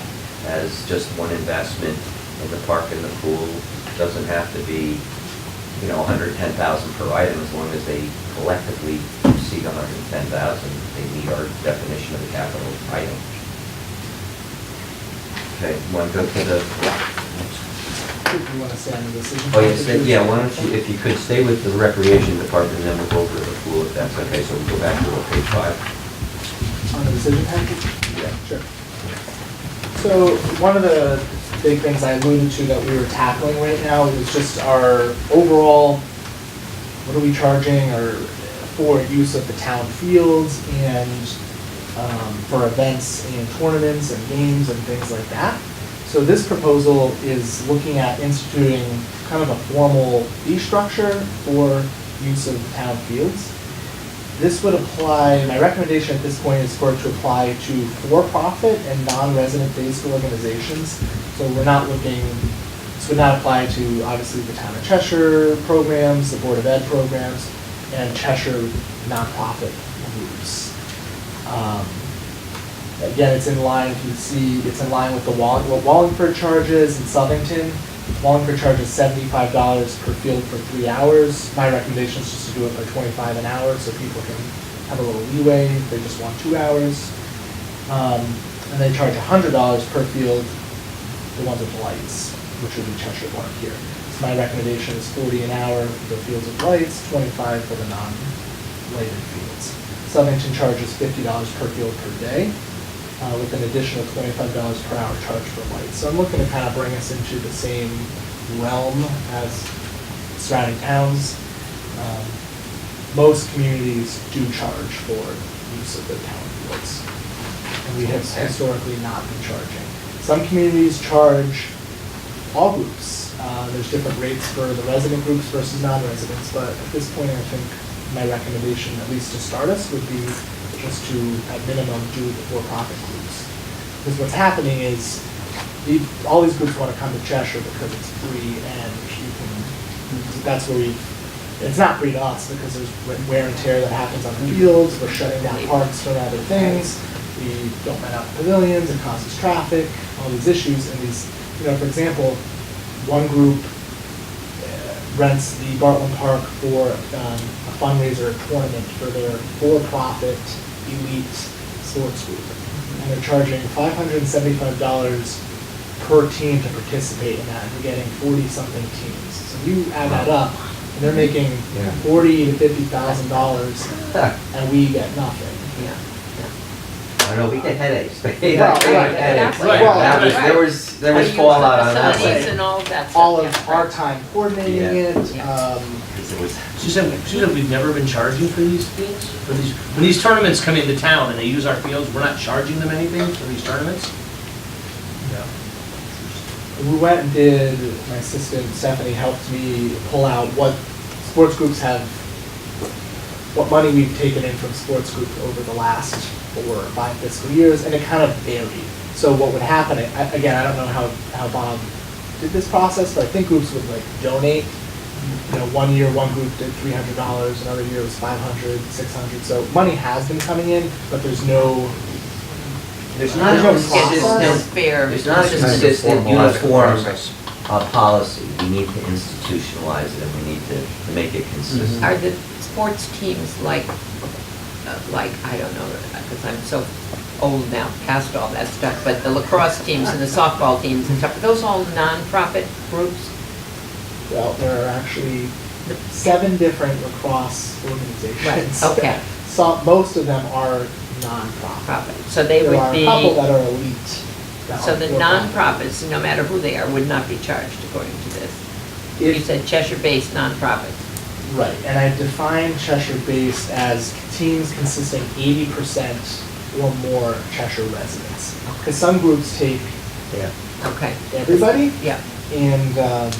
Speaker 2: as just one investment in the park and the pool. Doesn't have to be, you know, 110,000 per item, as long as they collectively exceed 110,000, they meet our definition of a capital item. Okay, want to go to the,
Speaker 4: You want to say on the decision?
Speaker 2: oh, yes, yeah, why don't you, if you could stay with the recreation department, and then we'll go over to the pool, if that's okay, so we'll go back to page 5.
Speaker 4: On the decision package?
Speaker 2: Yeah.
Speaker 4: Sure. So one of the big things I alluded to that we were tackling right now was just our overall, what are we charging or for use of the town fields and for events and tournaments and games and things like that. So this proposal is looking at instituting kind of a formal fee structure for use of the town fields. This would apply, my recommendation at this point is for it to apply to for-profit and non-resident based organizations. So we're not looking would not apply to, obviously, the Town of Cheshire programs, the Board of Ed programs, and Cheshire nonprofit groups. Again, it's in line, you can see, it's in line with what Wallingford charges in Southington. Wallingford charges $75 per field for 3 hours. My recommendation is just to do it for $25 an hour, so people can have a little leeway if they just want 2 hours. And they charge $100 per field, the ones with lights, which would be Cheshire Park here. So my recommendation is 40 an hour for the fields with lights, 25 for the non-lighted fields. Southington charges $50 per field per day, with an additional $25 per hour charge for lights. So I'm looking to kind of bring us into the same realm as surrounding towns. Most communities do charge for use of the town fields, and we have historically not been charging. Some communities charge all groups. There's different rates for the resident groups versus non-residents, but at this point, I think my recommendation, at least to start us, would be just to, at minimum, do the for-profit groups. Because what's happening is, all these groups want to come to Cheshire because it's free, and you can, that's where it's not free to us, because there's wear and tear that happens on the fields, we're shutting down parks for other things, we don't rent out pavilions, it causes traffic, all these issues, and these, for example, one group rents the Bartland Park for a fundraiser tournament for their for-profit elite sports group. And they're charging $575 per team to participate in that, and they're getting 40-something teams. So you add that up, and they're making $40,000 to $50,000, and we get nothing.
Speaker 1: Yeah.
Speaker 2: I don't know, we get headaches.
Speaker 4: Well,
Speaker 1: Exactly.
Speaker 5: Right.
Speaker 2: There was fallout on that
Speaker 1: Facilities
Speaker 2: one.
Speaker 1: and all of that stuff.
Speaker 4: All
Speaker 1: yeah,
Speaker 4: of our
Speaker 1: right.
Speaker 4: time coordinating
Speaker 2: Yeah.
Speaker 4: it.
Speaker 1: Yeah.
Speaker 2: Because it was,
Speaker 5: Susan, we've never been charging for these fields? For these, when these tournaments come into town and they use our fields, we're not charging them anything for these tournaments?
Speaker 4: We went and did, my assistant Stephanie helped me pull out what sports groups have, what money we've taken in from sports groups over the last 4 or 5 fiscal years, and it kind of varied. So what would happen, again, I don't know how Bob did this process, but I think groups would like donate. One year, one group did $300, another year it was $500, $600. So money has been coming in, but there's no
Speaker 2: there's not a
Speaker 4: There's no
Speaker 2: consistent,
Speaker 1: No fair.
Speaker 2: there's not a
Speaker 1: system.
Speaker 2: consistent
Speaker 3: Formalized
Speaker 2: uniform
Speaker 3: process.
Speaker 2: policy. We need to institutionalize it, and we need to make it consistent.
Speaker 1: Are the sports teams like, I don't know, because I'm so old now, past all that stuff, but the lacrosse teams and the softball teams and stuff, are those all nonprofit groups?
Speaker 4: Well, there are actually 7 different lacrosse organizations.
Speaker 1: Right, okay.
Speaker 4: So most of them are nonprofit.
Speaker 1: Profit. So they
Speaker 4: There
Speaker 1: would
Speaker 4: are
Speaker 1: be,
Speaker 4: a couple that are elite. that
Speaker 1: so
Speaker 4: are
Speaker 1: the
Speaker 4: for-profit.
Speaker 1: nonprofits, no matter who they are, would not be charged according to this. You
Speaker 4: If-
Speaker 1: said Cheshire-based nonprofits.
Speaker 4: Right, and I define Cheshire-based as teams consisting 80% or more Cheshire residents. Because some groups take
Speaker 1: Okay,
Speaker 4: everybody,
Speaker 1: yeah.
Speaker 4: and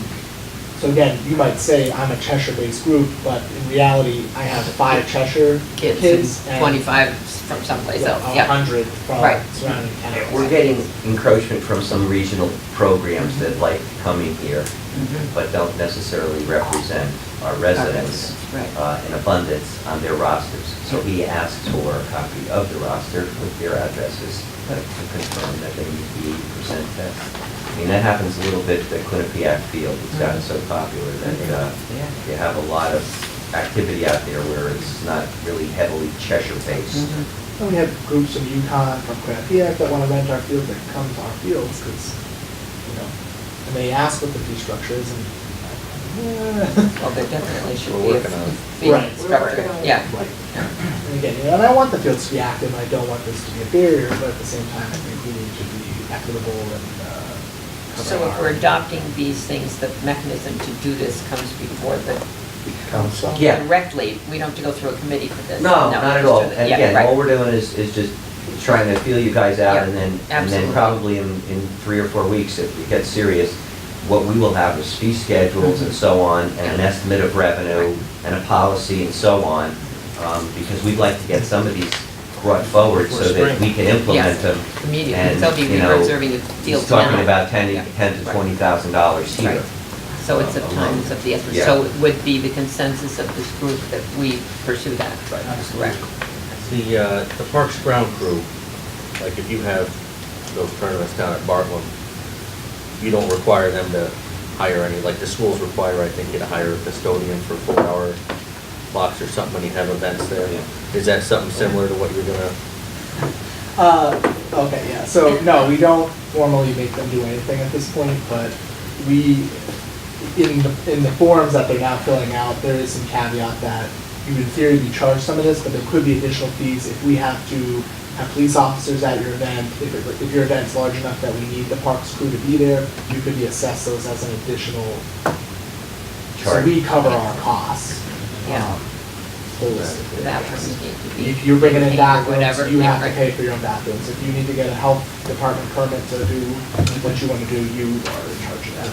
Speaker 4: so again, you might say I'm a Cheshire-based group, but in reality, I have 5 Cheshire
Speaker 1: Kids
Speaker 4: kids
Speaker 1: and
Speaker 4: and
Speaker 1: 25 from someplace else, yeah.
Speaker 4: 100 from
Speaker 1: Right.
Speaker 4: surrounding towns.
Speaker 2: We're getting encroachment from some regional programs that like coming here,
Speaker 1: Mhm.
Speaker 2: but don't necessarily represent our residents
Speaker 1: Right.
Speaker 2: in abundance on their rosters. So he asked for a copy of the roster with their addresses to confirm that they meet the 80% test. I mean, that happens a little bit at Quinnipiac Field. It's gotten so popular that
Speaker 1: Yeah.
Speaker 2: you have a lot of activity out there where it's not really heavily Cheshire-based.
Speaker 1: Mhm.
Speaker 4: And we have groups from Yukon, from Quinnipiac that want to rent our field, that come to our fields, because, and they ask what the fee structure is, and
Speaker 1: Well, there definitely should
Speaker 6: We're
Speaker 1: be a
Speaker 6: working on it.
Speaker 1: fee
Speaker 4: Right.
Speaker 1: structure, yeah.
Speaker 4: And again, and I want the fields to be active, and I don't want this to be a barrier, but at the same time, I think we need to be equitable and cover
Speaker 1: So if
Speaker 4: our-
Speaker 1: we're adopting these things, the mechanism to do this comes before the
Speaker 4: council.
Speaker 2: Yeah.
Speaker 1: directly, we don't have to go through a committee for this?
Speaker 2: No, not at
Speaker 1: just
Speaker 2: all.
Speaker 1: do the-
Speaker 2: And
Speaker 1: yeah,
Speaker 2: again,
Speaker 1: right.
Speaker 2: all we're doing is just trying to feel you guys out,
Speaker 1: Yeah,
Speaker 2: and then
Speaker 1: absolutely.
Speaker 2: probably in 3 or 4 weeks, if it gets serious, what we will have is fee schedules and so on, and an estimate of revenue, and a policy and so on, because we'd like to get some of these brought forward so that we can implement
Speaker 1: Yes,
Speaker 2: them.
Speaker 1: immediately,
Speaker 2: And,
Speaker 1: they'll be
Speaker 2: you know,
Speaker 1: reserving the fields
Speaker 2: He's talking
Speaker 1: now.
Speaker 2: about ten
Speaker 1: Yeah.
Speaker 2: to
Speaker 1: Right.
Speaker 2: $20,000 here.
Speaker 1: Right. So it's of time, it's of the essence.
Speaker 2: Yeah.
Speaker 1: So it would be the consensus of this group that we pursue that.
Speaker 5: Right.
Speaker 1: Correct.
Speaker 6: The Parks Ground Crew, like if you have those tournaments down at Bartlett, you don't require them to hire any, like the schools require, I think, you to hire a custodian for 4-hour blocks or something when you have events there. Is that something similar to what you're gonna?
Speaker 4: Okay, yeah, so no, we don't formally make them do anything at this point, but we, in the forms that they're now filling out, there is some caveat that you would in theory be charged some of this, but there could be additional fees if we have to have police officers at your event. If your event's large enough that we need the parks crew to be there, you could be assessed those as an additional. So
Speaker 2: Charge.
Speaker 4: we cover our costs.
Speaker 1: Yeah.
Speaker 4: Those-
Speaker 1: Bathrooms need to be.
Speaker 4: If you're bringing in
Speaker 1: maintained or
Speaker 4: bathrooms,
Speaker 1: whatever,
Speaker 4: you
Speaker 1: yeah,
Speaker 4: have to
Speaker 1: right.
Speaker 4: pay for your own bathrooms. If you need to get a health department permit to do what you want to do, you are in charge of that.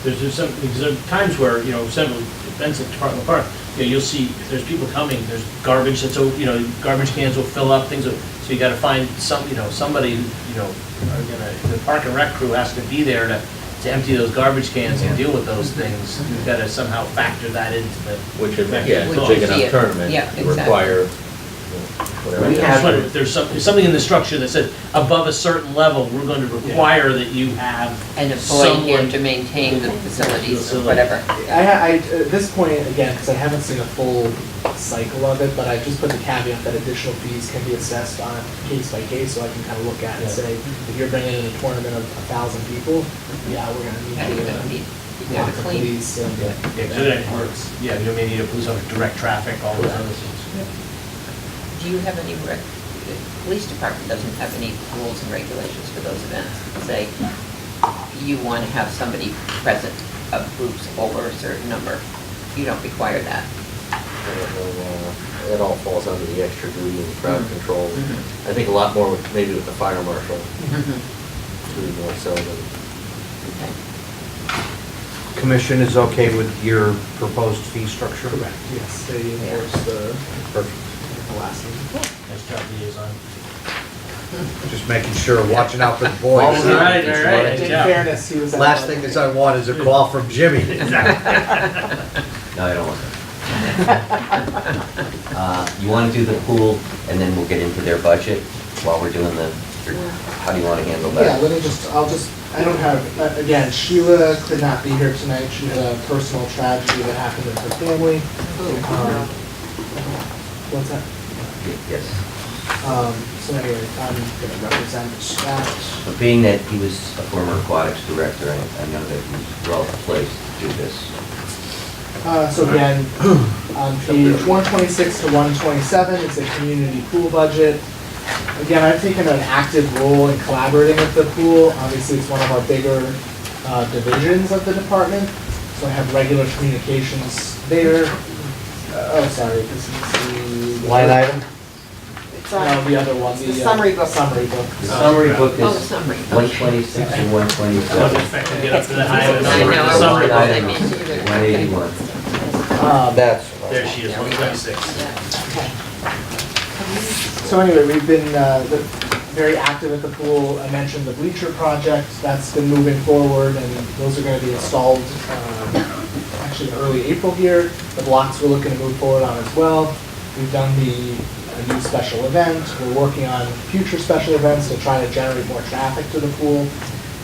Speaker 5: There's some, because there are times where, you know, several events at Department of Park, you know, you'll see, if there's people coming, there's garbage that's, you know, garbage cans will fill up, things will, so you gotta find some, you know, somebody, you know, are gonna, the park and rec crew has to be there to empty those garbage cans and deal with those things. You've gotta somehow factor that into the.
Speaker 6: Which, if,
Speaker 5: Right.
Speaker 6: yeah, it's a
Speaker 1: Would
Speaker 6: big
Speaker 1: you see
Speaker 6: enough
Speaker 1: it?
Speaker 6: tournament,
Speaker 1: Yeah,
Speaker 6: you
Speaker 1: exactly.
Speaker 6: require, whatever.
Speaker 2: We
Speaker 5: I
Speaker 2: have-
Speaker 5: just wonder if there's something in the structure that says above a certain level, we're going to require that you have
Speaker 1: An employee here
Speaker 5: someone.
Speaker 1: to maintain the facilities or
Speaker 5: Facility.
Speaker 1: whatever.
Speaker 4: At this point, again, because I haven't seen a full cycle of it, but I just put the caveat that additional fees can be assessed on a case by case, so I can kind of look at it and
Speaker 5: Yeah.
Speaker 4: say, if you're bringing in a tournament of 1,000 people, yeah, we're gonna
Speaker 1: And
Speaker 4: need
Speaker 1: you're
Speaker 4: to
Speaker 1: gonna need, you
Speaker 4: lock
Speaker 1: gotta
Speaker 4: the
Speaker 1: clean.
Speaker 4: police and.
Speaker 5: Yeah, so that works. Yeah, you may need a police officer, direct traffic, all those other things.
Speaker 1: Do you have any, the police department doesn't have any rules and regulations for those events? Say, you want to have somebody present of groups over a certain number, you don't require that.
Speaker 6: It all falls under the extra duty and crowd
Speaker 1: Mhm.
Speaker 6: control.
Speaker 1: Mhm.
Speaker 6: I think a lot more maybe with the fire marshal,
Speaker 1: Mm-hmm.
Speaker 6: really more so than.
Speaker 1: Okay.
Speaker 3: Commission is okay with your proposed fee structure?
Speaker 4: Correct, yes, they enforce the last one.
Speaker 5: Nice job, liaison.
Speaker 3: Just making sure, watching out for the
Speaker 5: All
Speaker 3: boys.
Speaker 5: right, all right.
Speaker 4: In
Speaker 5: Yeah.
Speaker 4: fairness, he was. at
Speaker 3: Last
Speaker 4: one-
Speaker 3: thing is I want is a call from Jimmy.
Speaker 2: No, I don't want that. You want to do the pool, and then we'll get into their budget while we're doing the, how do you want to handle
Speaker 4: Yeah,
Speaker 2: that?
Speaker 4: let me just, I don't have, again, Sheila could not be here tonight. She had a personal tragedy that happened in her family. What's that?
Speaker 2: Yes.
Speaker 4: So anyway, I'm gonna represent that.
Speaker 2: But being that he was a former aquatics director, I know that he's well placed to do this.
Speaker 4: So again, on page 126 to 127 is the community pool budget. Again, I've taken an active role in collaborating with the pool. Obviously, it's one of our bigger divisions of the department, so I have regular communications there. Sorry, this is the...
Speaker 3: Line item?
Speaker 7: It's
Speaker 4: No, the other one,
Speaker 7: It's the summary book.
Speaker 4: Summary book.
Speaker 2: The summary book
Speaker 1: Oh, the
Speaker 2: is
Speaker 1: summary.
Speaker 2: 126 and
Speaker 5: I wasn't
Speaker 2: 127.
Speaker 5: expecting to get up to that high of a
Speaker 1: I
Speaker 5: number.
Speaker 1: know,
Speaker 5: The
Speaker 1: I
Speaker 5: summary
Speaker 1: was-
Speaker 5: book.
Speaker 1: I mean,
Speaker 2: 181.
Speaker 3: That's.
Speaker 5: There she is, 126.
Speaker 4: So anyway, we've been very active at the pool. I mentioned the bleacher project, that's been moving forward, and those are gonna be installed actually in early April here. The blocks we're looking to move forward on as well. We've done a new special event. We're working on future special events to try to generate more traffic to the pool.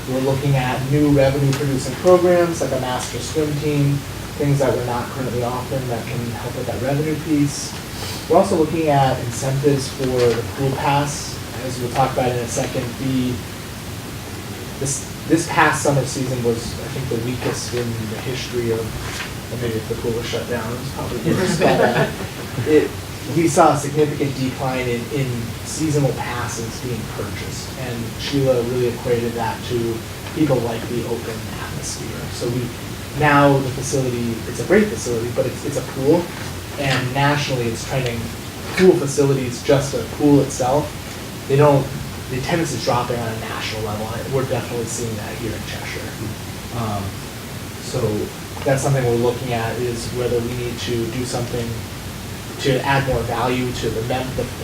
Speaker 4: We're looking at new revenue-producing programs, like a master swim team, things that we're not currently offering that can help with that revenue piece. We're also looking at incentives for the pool pass, as we'll talk about in a second. This past summer season was, I think, the weakest in the history of, or maybe if the pool was shut down, it was probably worse. But we saw a significant decline in seasonal passes being purchased, and Sheila really equated that to people like the open atmosphere. So now the facility, it's a great facility, but it's a pool, and nationally it's trending, pool facilities, just a pool itself, the attendance is dropping on a national level, and we're definitely seeing that here in Cheshire. So that's something we're looking at, is whether we need to do something to add more value to the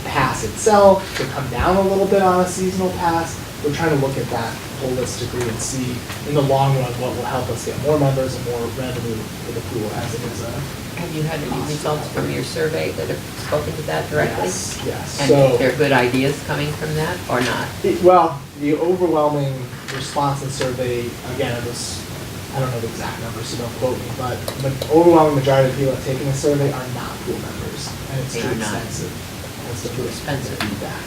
Speaker 4: pass itself, to come down a little bit on a seasonal pass. We're trying to look at that holistically and see in the long run what will help us get more members and more revenue for the pool as it is a.
Speaker 1: Have you had any results from your survey that have spoken to that directly?
Speaker 4: Yes.
Speaker 1: And
Speaker 4: So,
Speaker 1: are there good ideas coming from that or not?
Speaker 4: well, the overwhelming response in the survey, again, it was, I don't know the exact numbers, so don't quote me, but the overwhelming majority of people that have taken the survey are not pool members, and it's
Speaker 1: They
Speaker 4: too
Speaker 1: are not.
Speaker 4: expensive. That's the
Speaker 1: Too expensive.
Speaker 4: feedback.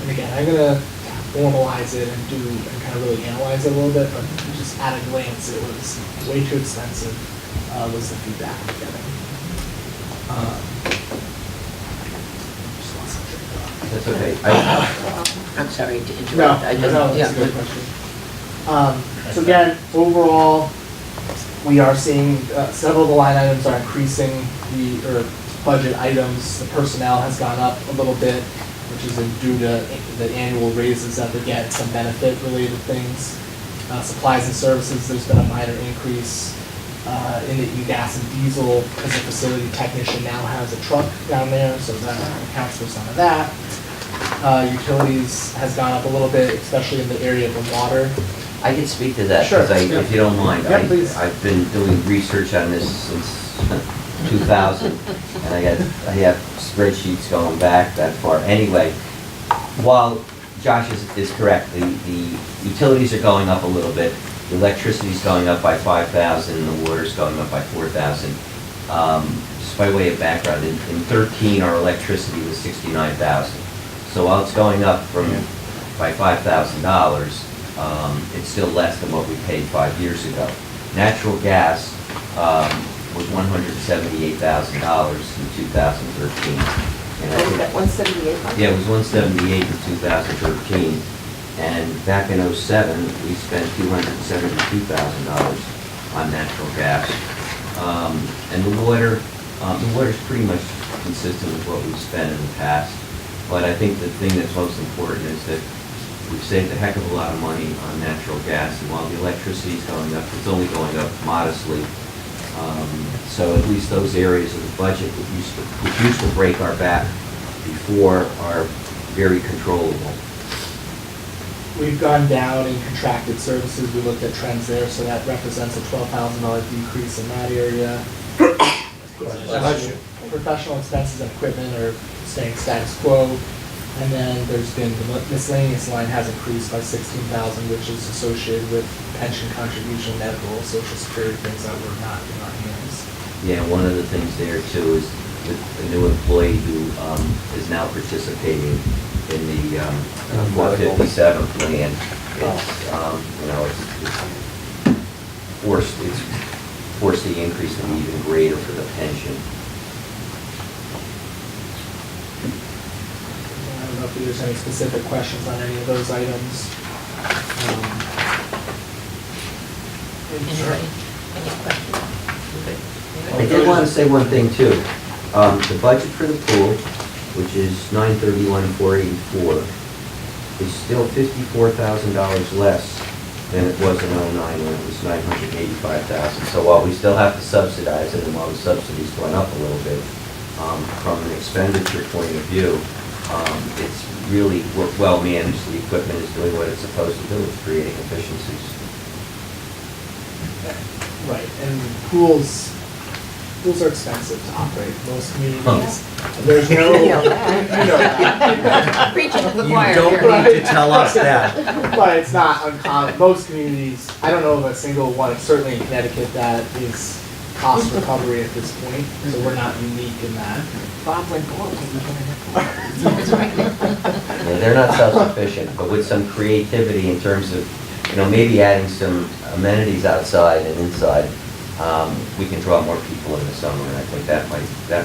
Speaker 4: And again, I'm gonna formalize it and kind of really analyze it a little bit, but just at a glance, it was way too expensive, was the feedback we're getting. Just lost my train of thought.
Speaker 2: That's okay.
Speaker 1: I'm sorry to
Speaker 4: No,
Speaker 1: interrupt. I just-
Speaker 4: no,
Speaker 1: yeah,
Speaker 4: that's a good
Speaker 1: but-
Speaker 4: question. So again, overall, we are seeing several of the line items are increasing, or budget items, the personnel has gone up a little bit, which is due to the annual raises that they get, some benefit related things. Supplies and services, there's been a minor increase in the gas and diesel, because the facility technician now has a truck down there, so that accounts for some of that. Utilities has gone up a little bit, especially in the area of the water.
Speaker 2: I can speak to that,
Speaker 4: Sure,
Speaker 2: because
Speaker 4: yeah.
Speaker 2: if you don't mind.
Speaker 4: Yeah, please.
Speaker 2: I've been doing research on this since 2000, and I have spreadsheets going back that far. Anyway, while Josh is correct, the utilities are going up a little bit, the electricity's going up by 5,000, the water's going up by 4,000. Just by way of background, in 13, our electricity was 69,000. So while it's going up by $5,000, it's still less than what we paid 5 years ago. Natural gas was $178,000 in 2013. And I
Speaker 1: What was
Speaker 2: think-
Speaker 1: that, 178?
Speaker 2: Yeah, it was 178 in 2013. And back in '07, we spent $272,000 on natural gas. And the water's pretty much consistent with what we've spent in the past. But I think the thing that's most important is that we've saved a heck of a lot of money on natural gas, and while the electricity is going up, it's only going up modestly. So at least those areas of the budget which used to break our back before are very controllable.
Speaker 4: We've gone down in contracted services, we looked at trends there, so that represents a $12,000 decrease in that area. Professional expenses and equipment are staying status quo. And then there's been, the miscellaneous line has increased by 16,000, which is associated with pension contribution, medical, social security, things that were not in our hands.
Speaker 2: Yeah, one of the things there too is with the new employee who is now participating in the 457 plan. It's forced the increase to be even greater for the pension.
Speaker 4: I don't know if there's any specific questions on any of those items.
Speaker 1: Anybody, any questions? Good.
Speaker 2: I did want to say one thing too. The budget for the pool, which is $931,484, is still $54,000 less than it was in '09 when it was $985,000. So while we still have to subsidize it, and while the subsidy's going up a little bit, from an expenditure point of view, it's really well managed. The equipment is doing what it's supposed to do. It's creating efficiencies.
Speaker 4: Right, and pools are expensive to operate, most communities. There's no,
Speaker 1: You know that.
Speaker 4: you know that.
Speaker 1: Preaching to the
Speaker 3: You
Speaker 1: choir
Speaker 3: don't
Speaker 1: here.
Speaker 3: need to tell us that.
Speaker 4: But it's not uncommon, most communities, I don't know of a single one, certainly in Connecticut, that is cost recovery at this point, so we're not unique in that.
Speaker 1: Bob went gold, he was gonna have
Speaker 2: Yeah, they're not self-sufficient, but with some creativity in terms of, maybe adding some amenities outside and inside, we can draw more people in the summer, and I think that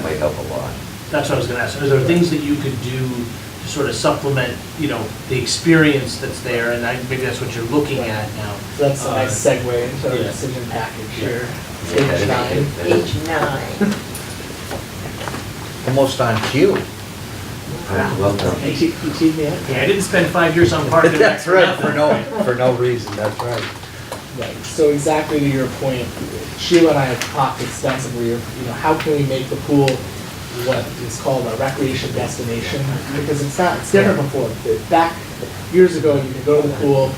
Speaker 2: might help a lot.
Speaker 5: That's what I was gonna ask. Are there things that you could do to sort of supplement, the experience that's there? And maybe that's what you're looking at now.
Speaker 4: So that's a nice segue into our
Speaker 5: Yeah.
Speaker 4: decision package here.
Speaker 2: Yeah,
Speaker 4: Page 9.
Speaker 1: Page 9.
Speaker 3: Almost on cue.
Speaker 2: Well done.
Speaker 4: You teed me up.
Speaker 5: Yeah, I didn't spend 5 years on park and rec
Speaker 3: That's right,
Speaker 5: nothing.
Speaker 3: for no reason, that's right.
Speaker 4: Right, so exactly to your point, Sheila and I have talked extensively of, how can we make the pool what is called a recreation destination, because it's different before. Back years ago, you could go to the pool,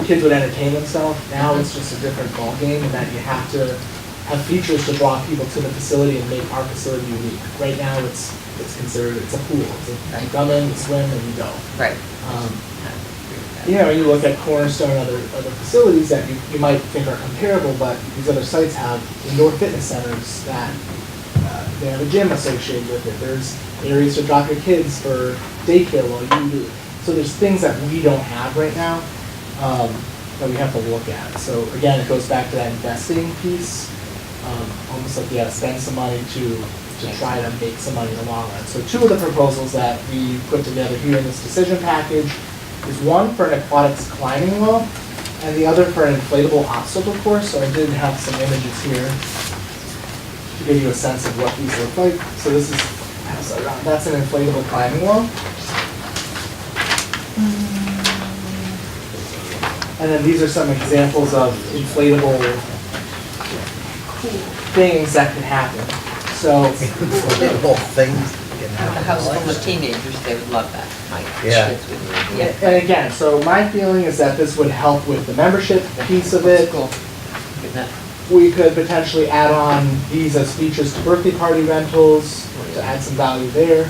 Speaker 4: kids would entertain themselves. Now it's just a different ballgame, in that you have to have features to draw people to the facility and make our facility unique. Right now, it's considered, it's a pool. You come in, you swim, and you go.
Speaker 1: Right.
Speaker 4: You know, you look at Cornerstone and other facilities that you might think are comparable, but these other sites have indoor fitness centers that they have a gym associated with it. There's areas to drop your kids for daycare while you do. So there's things that we don't have right now that we have to look at. So again, it goes back to that investing piece, almost like you gotta spend some money to try to make some money in the long run. So two of the proposals that we put together here in this decision package is one for an aquatics climbing wall, and the other for an inflatable obstacle course. So I did have some images here to give you a sense of what these look like. So this is, that's an inflatable climbing wall. And then these are some examples of inflatable things that can happen. So,
Speaker 3: Little things can
Speaker 1: A
Speaker 3: happen.
Speaker 1: house full of teenagers, they would love that. My
Speaker 3: Yeah.
Speaker 1: kids would, yeah.
Speaker 4: and again, so my feeling is that this would help with the membership piece of it.
Speaker 1: Cool. Good enough.
Speaker 4: We could potentially add on these as features to birthday party rentals to add some value there.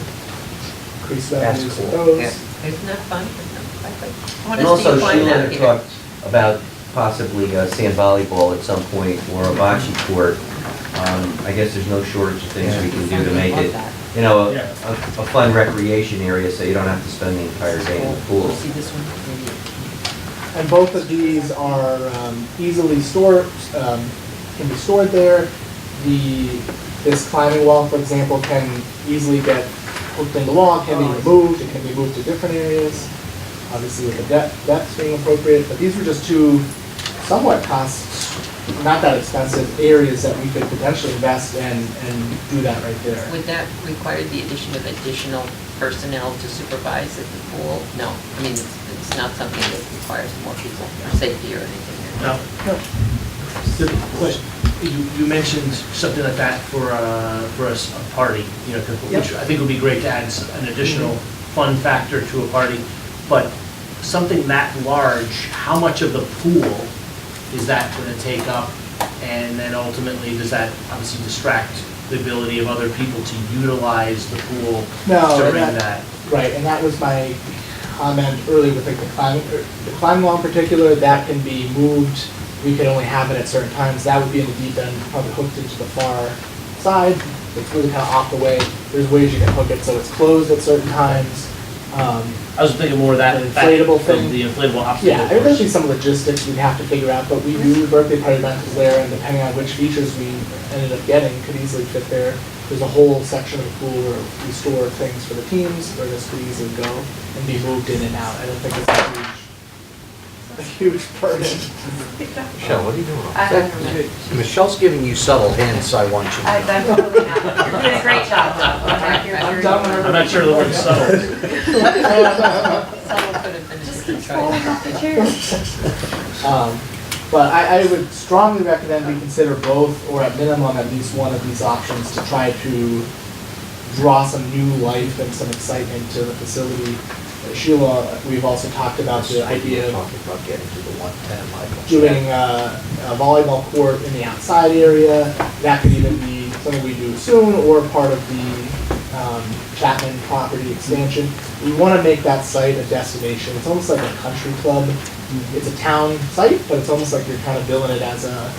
Speaker 4: Increase revenues with
Speaker 3: cool.
Speaker 4: those.
Speaker 1: Yeah. Isn't that fun? What
Speaker 2: And
Speaker 1: else do
Speaker 2: also,
Speaker 1: you find
Speaker 2: Sheila
Speaker 1: out
Speaker 2: had
Speaker 1: here?
Speaker 2: talked about possibly sand volleyball at some point, or a bocce court. I guess there's no shortage of things we can do to make it, you know,
Speaker 5: Yeah.
Speaker 2: a fun recreation area, so you don't have to spend the entire day in the pool.
Speaker 1: See this one? Maybe.
Speaker 4: And both of these are easily stored, can be stored there. This climbing wall, for example, can easily get hooked in the wall, can be removed, it can be moved to different areas, obviously with the depth being appropriate. But these were just two somewhat not that expensive areas that we could potentially invest and do that right there.
Speaker 1: Would that require the addition of additional personnel to supervise at the pool? No, I mean, it's not something that requires more people for safety or anything.
Speaker 5: Now, the question, you mentioned something like that for a party, you know, which I think would be great to add an additional fun factor to a party. But something that large, how much of the pool is that going to take up? And then ultimately, does that obviously distract the ability of other people to utilize the pool
Speaker 4: No,
Speaker 5: during
Speaker 4: and
Speaker 5: that?
Speaker 4: Right, and that was my comment earlier with like the climbing wall in particular, that can be moved. We could only have it at certain times. That would be in the deep end, probably hooked into the far side. It's really kind of off the way. There's ways you can hook it so it's closed at certain times.
Speaker 5: I was thinking more of that.
Speaker 4: The inflatable thing.
Speaker 5: The inflatable obstacle
Speaker 4: Yeah, there'd
Speaker 5: course.
Speaker 4: be some logistics we'd have to figure out, but we do birthday party rentals there, and depending on which features we ended up getting, could easily fit there. There's a whole section of the pool where we store things for the teams, where this could easily go and be moved in and out. I don't think it's a huge burden.
Speaker 6: Michelle, what are you doing?
Speaker 7: I don't know.
Speaker 3: Michelle's giving you subtle hints, I want you to know.
Speaker 7: I'm totally not. You're doing a great job, though. I'm right here
Speaker 4: I'm
Speaker 7: for
Speaker 4: done
Speaker 7: you.
Speaker 4: with
Speaker 5: I'm not sure the word subtle.
Speaker 1: Someone could have
Speaker 7: Just
Speaker 1: finished
Speaker 7: keep
Speaker 1: the
Speaker 7: falling off the chair.
Speaker 4: But I would strongly recommend we consider both, or at minimum, at least one of these options to try to draw some new life and some excitement to the facility. Sheila, we've also talked about the idea of
Speaker 3: Talking about getting to the 110, Michael.
Speaker 4: doing a volleyball court in the outside area. That could even be something we do soon, or part of the Chapman property expansion. We want to make that site a destination. It's almost like a country club. It's a town site, but it's almost like you're kind of billing it as a,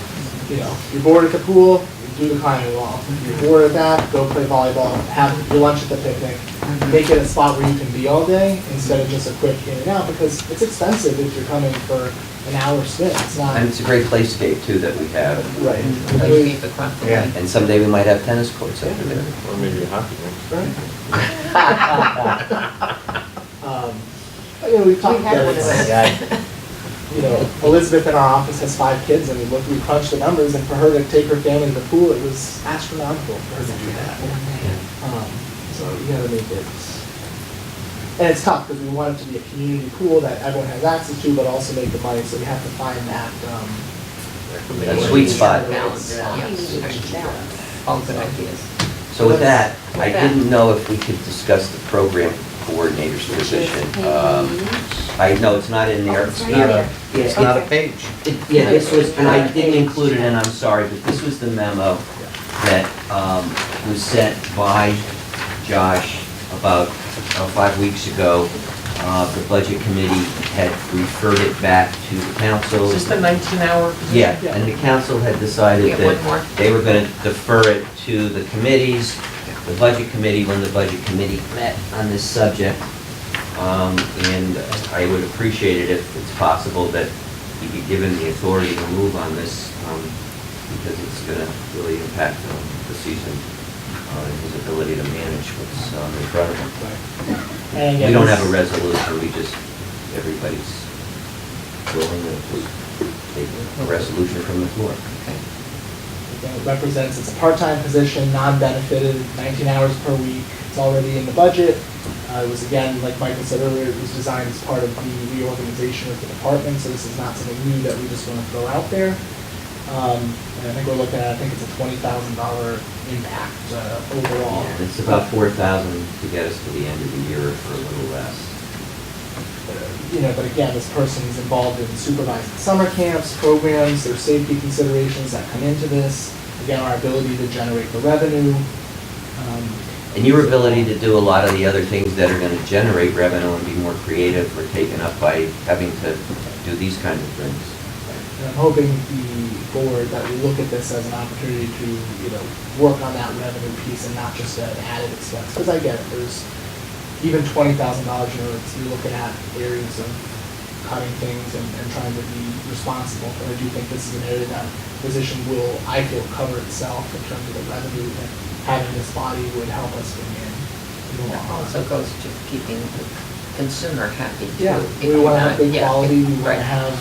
Speaker 4: you know, you're bored at the pool, you do the climbing wall. You're bored at that, go play volleyball, have your lunch at the picnic. Make it a spot where you can be all day instead of just a quick in and out, because it's expensive if you're coming for an hour stint. It's not.
Speaker 2: And it's a great playscape too that we have.
Speaker 4: Right.
Speaker 1: I believe the front door.
Speaker 3: Yeah.
Speaker 2: And someday we might have tennis courts over there.
Speaker 6: Or maybe a hockey rink.
Speaker 4: You know, we've talked
Speaker 7: We have
Speaker 4: about
Speaker 7: one of
Speaker 4: it.
Speaker 7: those.
Speaker 4: You know, Elizabeth in our office has 5 kids, and we crunched the numbers, and for her to take her family to the pool, it was astronomical for her to do that. So you gotta make it, and it's tough, because we want it to be a community pool that everyone has access to, but also make the money, so we have to find that,
Speaker 2: That sweet spot.
Speaker 1: Balance, yes. All good ideas.
Speaker 2: So with that, I didn't know if we could discuss the program coordinator's position. I know it's not in there.
Speaker 7: It's right there.
Speaker 3: It's not a page.
Speaker 2: Yeah, this was, and I didn't include it, and I'm sorry, but this was the memo that was sent by Josh about 5 weeks ago. The budget committee had referred it back to the council.
Speaker 5: Is this the 19-hour position?
Speaker 2: Yeah, and the council had decided
Speaker 1: We have one more.
Speaker 2: that they were going to defer it to the committees, the budget committee, when the budget committee met on this subject. And I would appreciate it if it's possible that he be given the authority to move on this, because it's going to really impact the season and his ability to manage what's in front of him.
Speaker 4: And again,
Speaker 2: We don't
Speaker 4: this-
Speaker 2: have a resolution, we just, everybody's willing to just take a resolution from the floor.
Speaker 4: Again, it represents, it's a part-time position, non-benefited, 19 hours per week. It's already in the budget. It was, again, like Michael said earlier, it was designed as part of the reorganization of the department, so this is not something new that we just want to throw out there. And I think we're looking at, I think it's a $20,000 impact overall.
Speaker 2: And it's about 4,000 to get us to the end of the year for a little less.
Speaker 4: You know, but again, this person is involved in supervising summer camps, programs, there's safety considerations that come into this. Again, our ability to generate the revenue.
Speaker 2: And your ability to do a lot of the other things that are going to generate revenue and be more creative were taken up by having to do these kinds of things.
Speaker 4: And I'm hoping the board that we look at this as an opportunity to, you know, work on that revenue piece and not just an added expense. Because I get it, there's even $20,000, you know, you're looking at areas of cutting things and trying to be responsible. But I do think this is an area that position will, I feel, cover itself in terms of the revenue that having this body would help us bring in.
Speaker 1: It also goes to keeping the consumer happy too.
Speaker 4: Yeah,
Speaker 1: If
Speaker 4: we
Speaker 1: you're
Speaker 4: want to
Speaker 1: not-
Speaker 4: have good
Speaker 1: yeah,
Speaker 4: quality, we want
Speaker 1: right.
Speaker 4: to have,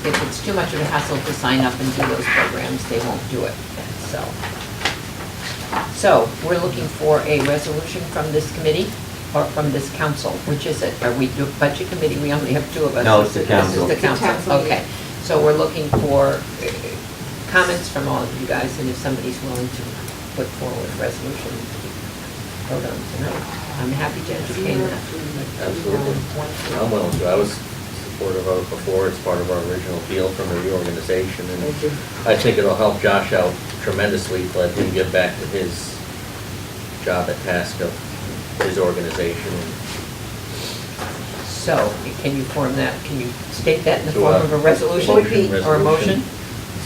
Speaker 1: If it's too much of a hassle to sign up and do those programs, they won't do it, so. So, we're looking for a resolution from this committee, or from this council, which is it? Are we, budget committee, we only have two of us.
Speaker 2: No, it's the council.
Speaker 1: This is the
Speaker 7: It's the
Speaker 1: council,
Speaker 7: council,
Speaker 1: okay. So we're looking for comments from all of you guys, and if somebody's willing to put forward a resolution, vote on tonight. I'm happy to entertain that.
Speaker 6: Absolutely. I'm willing to. I was supportive of it before. It's part of our original appeal from the reorganization. And
Speaker 4: thank you.
Speaker 6: I think it'll help Josh out tremendously to let him get back to his job at task of his organization.
Speaker 1: So, can you form that, can you state that in the
Speaker 6: To
Speaker 1: form
Speaker 6: a
Speaker 1: of a resolution?
Speaker 6: motion,
Speaker 1: Or a motion?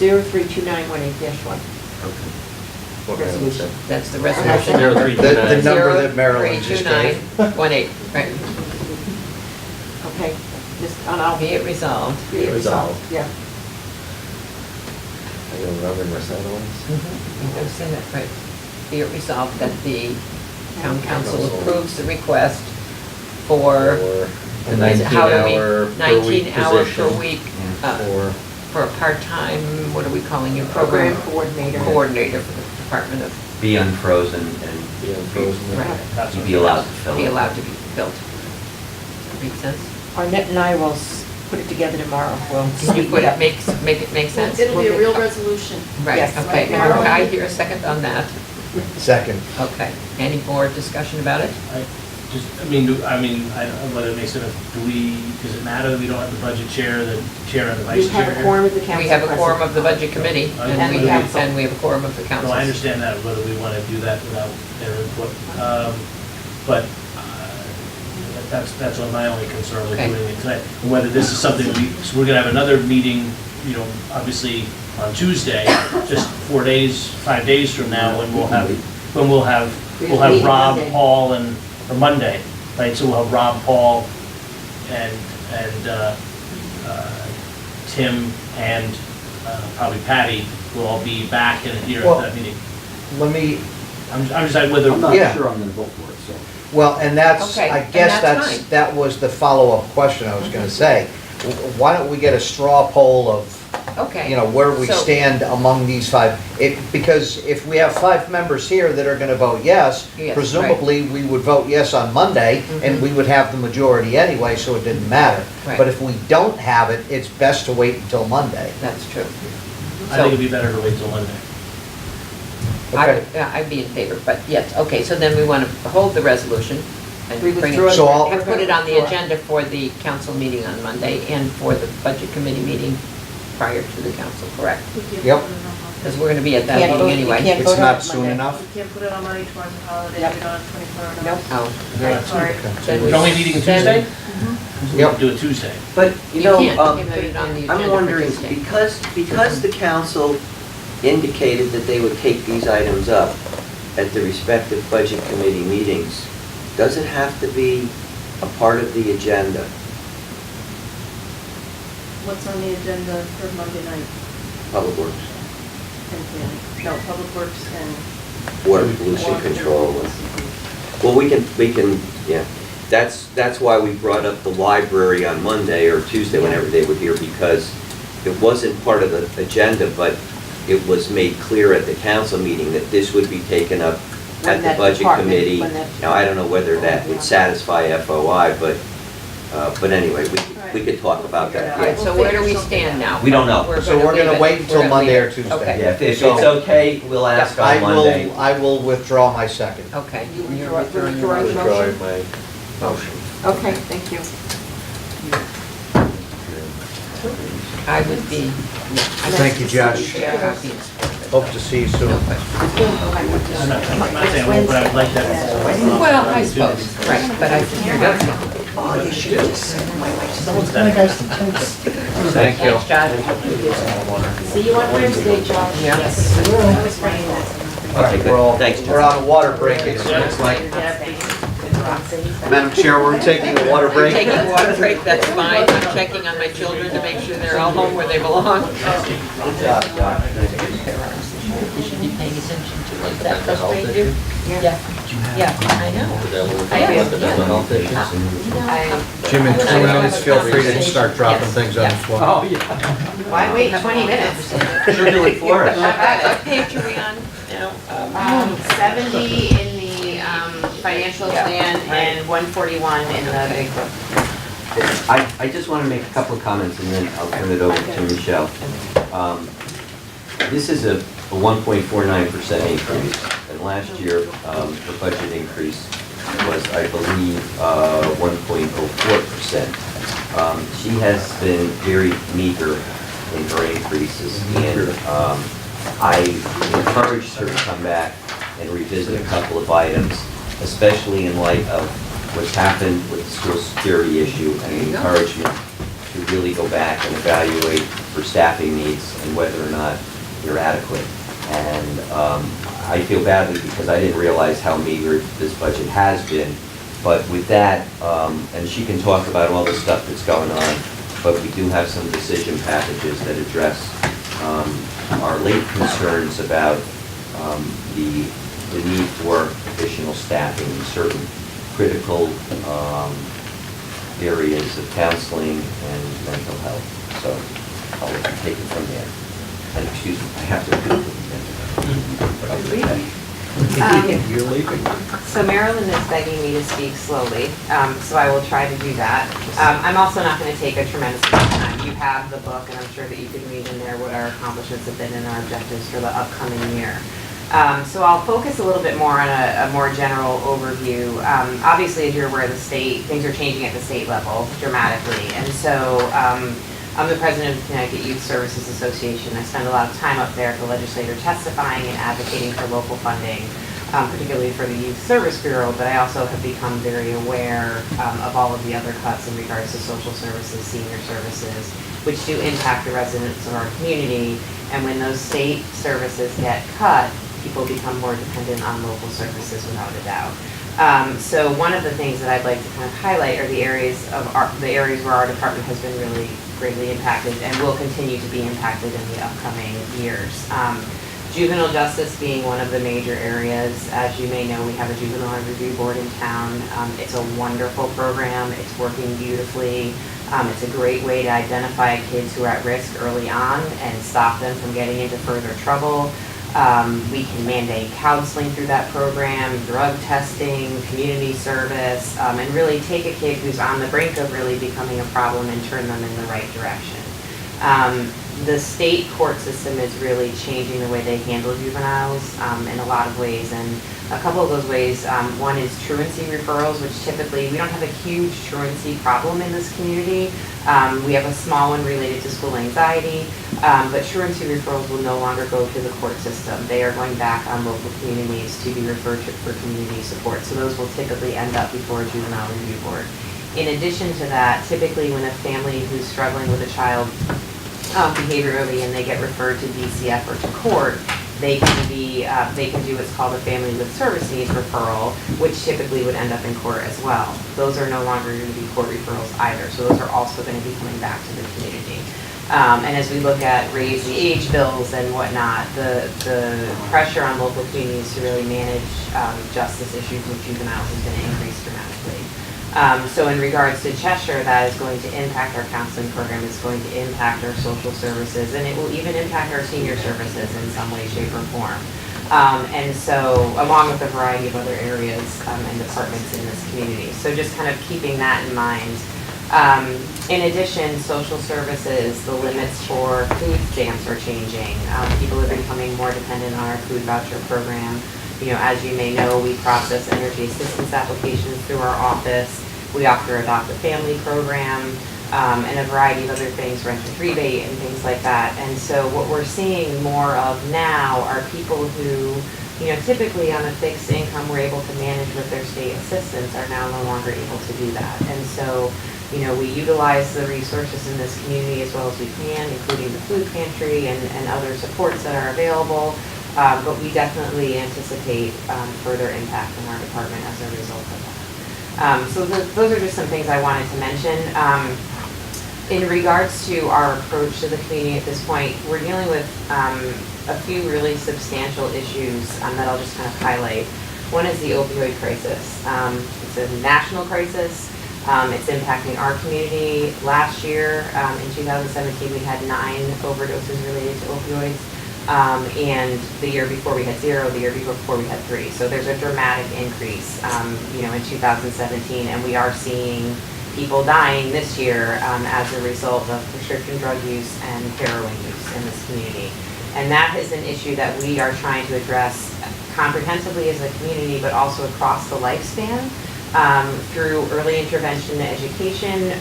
Speaker 6: resolution.
Speaker 7: 032918-1.
Speaker 6: What kind of
Speaker 1: Resolution,
Speaker 6: motion?
Speaker 1: that's the resolution.
Speaker 6: 0329.
Speaker 3: The number that Marilyn just gave.
Speaker 1: 032918, right.
Speaker 7: Okay, just, and I'll
Speaker 1: Be it resolved.
Speaker 7: be it resolved.
Speaker 6: Resolved.
Speaker 7: Yeah.
Speaker 6: I don't remember recitals.
Speaker 1: You gotta say that, right. Be it resolved that the town council
Speaker 6: Council.
Speaker 1: approves the request for,
Speaker 6: The
Speaker 1: how do we,
Speaker 6: 19-hour per week
Speaker 1: 19 hour per
Speaker 6: position.
Speaker 1: week,
Speaker 6: For
Speaker 1: for a part-time, what are we calling you?
Speaker 7: Program coordinator.
Speaker 1: Coordinator for the Department of,
Speaker 2: Be unfrozen and
Speaker 6: the unfrozen.
Speaker 1: Right.
Speaker 5: That's
Speaker 2: be allowed to fill it.
Speaker 1: be allowed to be built. Make sense?
Speaker 7: Arnett and I will put it together tomorrow. We'll
Speaker 1: Can you
Speaker 7: speak
Speaker 1: put
Speaker 7: it
Speaker 1: it,
Speaker 7: up.
Speaker 1: make it make sense?
Speaker 8: It'll be a real resolution.
Speaker 1: Right,
Speaker 7: Yes,
Speaker 1: okay.
Speaker 7: right, Marilyn?
Speaker 1: I hear a second on that.
Speaker 3: Second.
Speaker 1: Okay. Any more discussion about it?
Speaker 5: I don't know whether it makes it, does it matter that we don't have the budget chair, the chair and the
Speaker 7: You
Speaker 5: vice chair?
Speaker 7: have a quorum of the council.
Speaker 1: We have a quorum of
Speaker 7: present.
Speaker 1: the budget committee,
Speaker 5: And
Speaker 1: and we
Speaker 5: the
Speaker 1: have,
Speaker 7: council.
Speaker 1: and we have a quorum of the council.
Speaker 5: No, I understand that, whether we want to do that without their input. But that's my only concern with
Speaker 1: Okay.
Speaker 5: doing it tonight. Whether this is something so we're going to have another meeting, you know, obviously on Tuesday, just 5 days from now, when we'll have
Speaker 7: Meeting
Speaker 5: Rob,
Speaker 7: Monday.
Speaker 5: Paul, or Monday, right? So we'll have Rob, Paul, and Tim, and probably Patty will all be back in here
Speaker 3: Well-
Speaker 5: at that meeting.
Speaker 3: Let me,
Speaker 5: I'm just like whether.
Speaker 9: I'm not
Speaker 3: Yeah.
Speaker 9: sure I'm gonna vote for it, so.
Speaker 3: well, and that's,
Speaker 1: Okay,
Speaker 3: I
Speaker 1: and
Speaker 3: guess
Speaker 1: that's fine.
Speaker 3: that was the follow-up question I was gonna say. Why don't we get a straw poll of,
Speaker 1: Okay.
Speaker 3: you know, where we
Speaker 1: So-
Speaker 3: stand among these five? Because if we have 5 members here that are gonna vote yes,
Speaker 1: Yes, right.
Speaker 3: presumably we would vote yes on Monday, and
Speaker 1: Mhm.
Speaker 3: we would have the majority anyway, so it didn't matter.
Speaker 1: Right.
Speaker 3: But if we don't have it, it's best to wait until Monday.
Speaker 1: That's true.
Speaker 5: I think it'd be better to wait till Monday.
Speaker 1: I'd be in favor, but yes, okay, so then we want to hold the resolution and
Speaker 7: We
Speaker 1: bring
Speaker 7: withdraw
Speaker 1: it,
Speaker 3: So I'll-
Speaker 1: and put it on the
Speaker 7: Withdraw.
Speaker 1: agenda for the council meeting on Monday and for the budget committee meeting prior to the council, correct?
Speaker 3: Yep.
Speaker 1: Because we're going to be at that
Speaker 7: Can't
Speaker 1: meeting
Speaker 7: vote- you
Speaker 1: anyway.
Speaker 7: can't
Speaker 3: It's
Speaker 7: vote on
Speaker 3: not
Speaker 7: it
Speaker 3: soon
Speaker 7: Monday.
Speaker 3: enough?
Speaker 8: We can't put it on Monday, tomorrow's a holiday, we
Speaker 7: Yep.
Speaker 8: don't have 24 hours.
Speaker 7: Nope.
Speaker 1: Oh,
Speaker 8: Right, sorry.
Speaker 1: then we-
Speaker 5: We're only meeting
Speaker 1: then-
Speaker 5: Tuesday?
Speaker 3: Yep.
Speaker 5: Do it Tuesday.
Speaker 2: But, you
Speaker 1: You
Speaker 2: know,
Speaker 1: can't put it on the agenda
Speaker 2: I'm
Speaker 1: for
Speaker 2: wondering,
Speaker 1: Tuesday.
Speaker 2: because the council indicated that they would take these items up at the respective budget committee meetings, does it have to be a part of the agenda?
Speaker 8: What's on the agenda for Monday night
Speaker 2: Public Works,
Speaker 8: and planning? No, Public Works and.
Speaker 2: water pollution control. Well, we can, yeah. That's why we brought up the library on Monday or Tuesday, whenever they were here, because it wasn't part of the agenda, but it was made clear at the council meeting that this would be taken up
Speaker 7: When
Speaker 2: at the
Speaker 7: that
Speaker 2: budget
Speaker 7: department-
Speaker 2: committee.
Speaker 7: when that-
Speaker 2: Now, I don't know whether that would satisfy FOI, but anyway, we could talk about that.
Speaker 1: All right,
Speaker 2: Yeah.
Speaker 1: so where do we stand now?
Speaker 2: We don't know.
Speaker 3: So we're gonna
Speaker 1: leave it-
Speaker 3: wait until
Speaker 1: we're gonna
Speaker 3: Monday
Speaker 1: leave
Speaker 3: or
Speaker 1: it.
Speaker 3: Tuesday.
Speaker 1: Okay.
Speaker 2: Yeah, if it's
Speaker 3: So-
Speaker 2: okay, we'll ask
Speaker 3: I
Speaker 2: on Monday.
Speaker 3: will withdraw my second.
Speaker 1: Okay.
Speaker 7: You
Speaker 1: You're
Speaker 7: withdraw-
Speaker 1: withdrawing your
Speaker 7: withdraw your
Speaker 1: motion.
Speaker 7: motion?
Speaker 6: my motion.
Speaker 7: Okay, thank you.
Speaker 1: I would be.
Speaker 3: Thank you, Josh.
Speaker 1: Yeah.
Speaker 3: Hope to see you soon.
Speaker 5: I'm not saying I won't, but I would like that.
Speaker 1: Well, I suppose, right, but I think you're good.
Speaker 3: Thank you.
Speaker 1: Thanks, Josh.
Speaker 7: See you on Wednesday, Josh.
Speaker 1: Yes.
Speaker 2: Okay, good. Thanks,
Speaker 3: We're
Speaker 2: John.
Speaker 3: on a water break, it looks like. Madam Chair, we're taking a water break.
Speaker 1: Taking a water break, that's fine. I'm checking on my children to make sure they're all home where they belong.
Speaker 2: Good job, John.
Speaker 1: You should be paying attention to it. Does that frustrate you? Yeah. Yeah, I know.
Speaker 6: Is that what
Speaker 1: I am,
Speaker 6: we're talking about, the mental health issues?
Speaker 3: Jim, in 20 minutes, feel free to start dropping things on the floor.
Speaker 2: Oh, yeah.
Speaker 7: Why wait 20 minutes?
Speaker 2: Sure do it for us.
Speaker 1: What page are we on now?
Speaker 7: 70 in the financial plan and 141 in the big book.
Speaker 2: I just want to make a couple of comments, and then I'll turn it over to Michelle. This is a 1.49% increase, and last year, the budget increase was, I believe, 1.04%. She has been very meager in her increases, and I encouraged her to come back and revisit a couple of items, especially in light of what's happened with the school security issue, and the encouragement to really go back and evaluate for staffing needs and whether or not they're adequate. And I feel badly because I didn't realize how meager this budget has been. But with that, and she can talk about all the stuff that's going on, but we do have some decision packages that address our late concerns about the need for additional staffing in certain critical areas of counseling and mental health. So I'll let you take it from there. And excuse me, I have to.
Speaker 3: You're leaving?
Speaker 9: So Marilyn is begging me to speak slowly, so I will try to do that. I'm also not going to take a tremendous amount of time. You have the book, and I'm sure that you can read in there what our accomplishments have been and our objectives for the upcoming year. So I'll focus a little bit more on a more general overview. Obviously, as you're aware, the state, things are changing at the state level dramatically, and so I'm the president of the Connecticut Youth Services Association. I spend a lot of time up there at the legislature testifying and advocating for local funding, particularly for the Youth Service Bureau, but I also have become very aware of all of the other cuts in regards to social services, senior services, which do impact the residents of our community. And when those state services get cut, people become more dependent on local services without a doubt. So one of the things that I'd like to kind of highlight are the areas where our department has been really greatly impacted and will continue to be impacted in the upcoming years. Juvenile justice being one of the major areas. As you may know, we have a juvenile review board in town. It's a wonderful program. It's working beautifully. It's a great way to identify kids who are at risk early on and stop them from getting into further trouble. We can mandate counseling through that program, drug testing, community service, and really take a kid who's on the brink of really becoming a problem and turn them in the right direction. The state court system is really changing the way they handle juveniles in a lot of ways, and a couple of those ways, one is truancy referrals, which typically, we don't have a huge truancy problem in this community. We have a small one related to school anxiety, but truancy referrals will no longer go to the court system. They are going back on local communities to be referred to for community support. So those will typically end up before a juvenile review board. In addition to that, typically when a family who's struggling with a child behaviorally and they get referred to DCF or to court, they can do what's called a family with service needs referral, which typically would end up in court as well. Those are no longer going to be court referrals either, so those are also going to be coming back to the community. And as we look at raise the age bills and whatnot, the pressure on local communities to really manage justice issues with juveniles is going to increase dramatically. So in regards to Cheshire, that is going to impact our counseling program, it's going to impact our social services, and it will even impact our senior services in some way, shape, or form. And so, along with a variety of other areas and departments in this community. So just kind of keeping that in mind. In addition, social services, the limits for food stamps are changing. People are becoming more dependent on our food voucher program. You know, as you may know, we process energy assistance applications through our office. We offer Adopt a Family program, and a variety of other things, renters rebate and things like that. And so what we're seeing more of now are people who, you know, typically on a fixed income were able to manage with their state assistance are now no longer able to do that. And so, you know, we utilize the resources in this community as well as we can, including the food pantry and other supports that are available. But we definitely anticipate further impact in our department as a result of that. So those are just some things I wanted to mention. In regards to our approach to the community at this point, we're dealing with a few really substantial issues that I'll just kind of highlight. One is the opioid crisis. It's a national crisis. It's impacting our community. Last year, in 2017, we had 9 overdoses related to opioids. And the year before we had 0, the year before we had 3. So there's a dramatic increase, you know, in 2017, and we are seeing people dying this year as a result of prescription drug use and heroin use in this community. And that is an issue that we are trying to address comprehensively as a community, but also across the lifespan. Through early intervention education.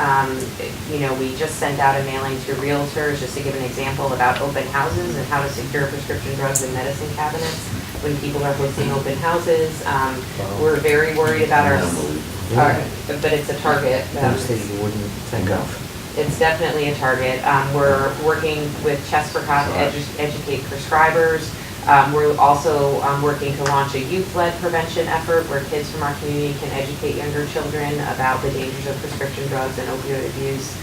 Speaker 9: You know, we just sent out a mailing to realtors, just to give an example, about open houses and how to secure prescription drugs and medicine cabinets when people are hosting open houses. We're very worried about but it's a target.
Speaker 2: Things that you wouldn't think of.
Speaker 9: It's definitely a target. We're working with Cheshire to educate prescribers. We're also working to launch a youth-led prevention effort where kids from our community can educate younger children about the dangers of prescription drugs and opioid abuse.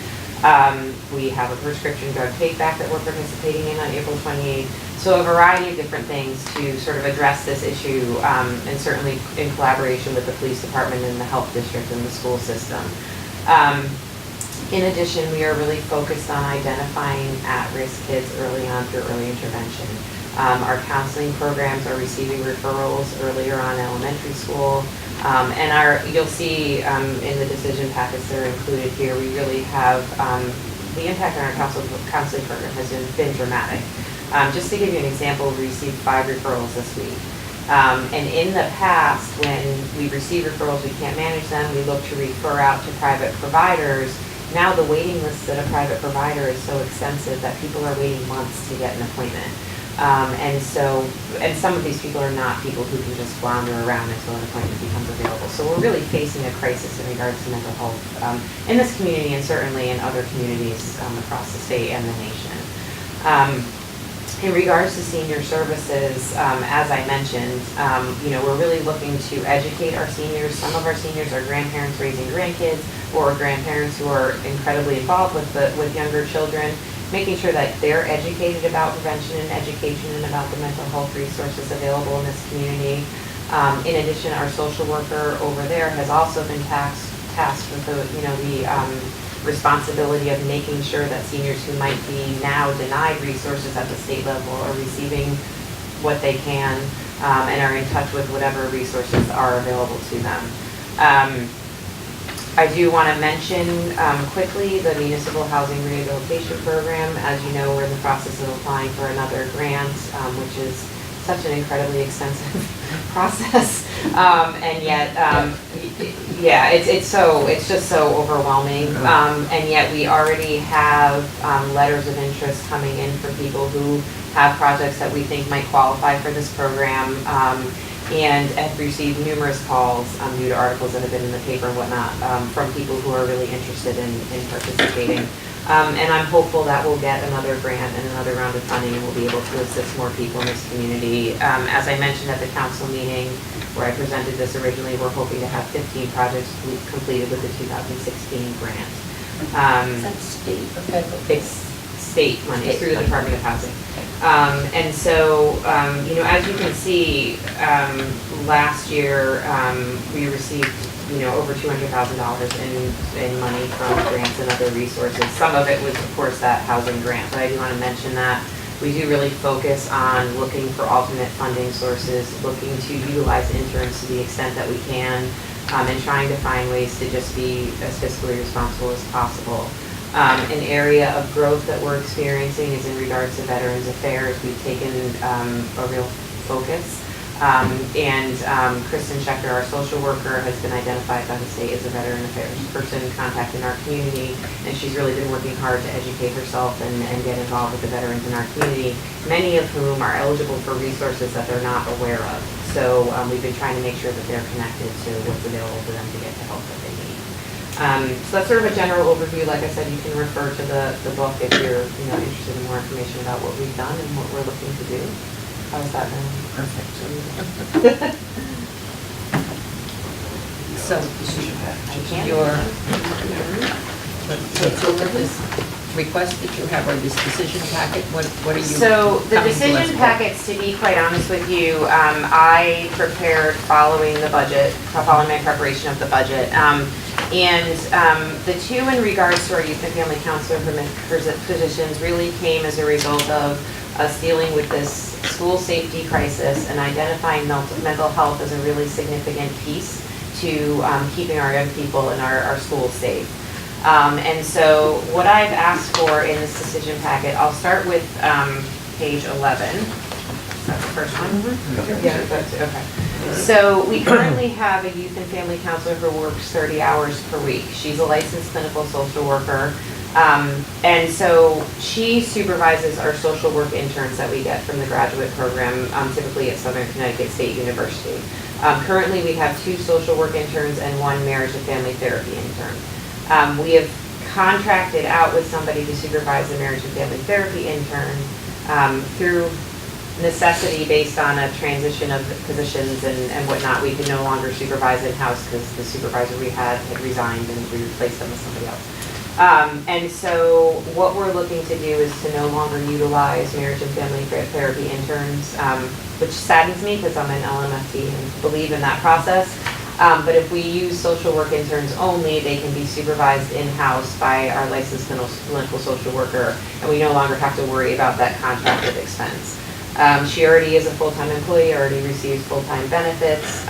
Speaker 9: We have a prescription drug take-back that we're participating in on April 28th. So a variety of different things to sort of address this issue, and certainly in collaboration with the police department and the health district and the school system. In addition, we are really focused on identifying at-risk kids early on through early intervention. Our counseling programs are receiving referrals earlier on elementary school. And you'll see in the decision packets that are included here, we really have, the impact on our counseling program has been dramatic. Just to give you an example, we received 5 referrals this week. And in the past, when we receive referrals, we can't manage them, we look to refer out to private providers. Now the waiting list at a private provider is so extensive that people are waiting months to get an appointment. And some of these people are not people who can just flounder around until an appointment becomes available. So we're really facing a crisis in regards to mental health in this community and certainly in other communities across the state and the nation. In regards to senior services, as I mentioned, you know, we're really looking to educate our seniors. Some of our seniors are grandparents raising grandkids or grandparents who are incredibly involved with younger children, making sure that they're educated about prevention and education and about the mental health resources available in this community. In addition, our social worker over there has also been tasked with the responsibility of making sure that seniors who might be now denied resources at the state level are receiving what they can and are in touch with whatever resources are available to them. I do want to mention quickly the Municipal Housing Rehabilitation Program. As you know, we're in the process of applying for another grant, which is such an incredibly expensive process. And yet, yeah, it's just so overwhelming. And yet we already have letters of interest coming in from people who have projects that we think might qualify for this program. And have received numerous calls due to articles that have been in the paper and whatnot from people who are really interested in participating. And I'm hopeful that we'll get another grant and another round of funding and we'll be able to assist more people in this community. As I mentioned at the council meeting where I presented this originally, we're hoping to have 15 projects completed with the 2016 grant.
Speaker 1: Is that state or federal?
Speaker 9: It's state money, through the Department of Housing. And so, you know, as you can see, last year, we received, you know, over $200,000 in money from grants and other resources. Some of it was, of course, that housing grant, but I do want to mention that we do really focus on looking for alternate funding sources, looking to utilize interns to the extent that we can, and trying to find ways to just be as fiscally responsible as possible. An area of growth that we're experiencing is in regards to Veterans Affairs. We've taken a real focus. Kristen Schechter, our social worker, has been identified by the state as a Veteran Affairs person contacting our community, and she's really been working hard to educate herself and get involved with the veterans in our community, many of whom are eligible for resources that they're not aware of. So we've been trying to make sure that they're connected to what's available to them to get the help that they need. So that's sort of a general overview. Like I said, you can refer to the book if you're interested in more information about what we've done and what we're looking to do. How's that been?
Speaker 1: Perfect. So, this request that you have, or this decision packet, what are you?
Speaker 9: So the
Speaker 1: coming to us
Speaker 9: decision
Speaker 1: with?
Speaker 9: packets, to be quite honest with you, I prepared following the budget, following my preparation of the budget. The two in regards to our youth and family counselor positions really came as a result of us dealing with this school safety crisis and identifying mental health as a really significant piece to keeping our young people in our schools safe. And so what I've asked for in this decision packet, I'll start with page 11. Is that the first one? Mm-hmm. Yeah, that's okay. So we currently have a youth and family counselor who works 30 hours per week. She's a licensed clinical social worker. And so she supervises our social work interns that we get from the graduate program, typically at Southern Connecticut State University. Currently, we have 2 social work interns and 1 marriage and family therapy intern. We have contracted out with somebody to supervise the marriage and family therapy intern through necessity based on a transition of positions and whatnot. We could no longer supervise in-house because the supervisor we had resigned and we replaced them with somebody else. And so what we're looking to do is to no longer utilize marriage and family therapy interns, which saddens me because I'm an LMFT and believe in that process. But if we use social work interns only, they can be supervised in-house by our licensed clinical social worker, and we no longer have to worry about that contracted expense. She already is a full-time employee, already receives full-time benefits.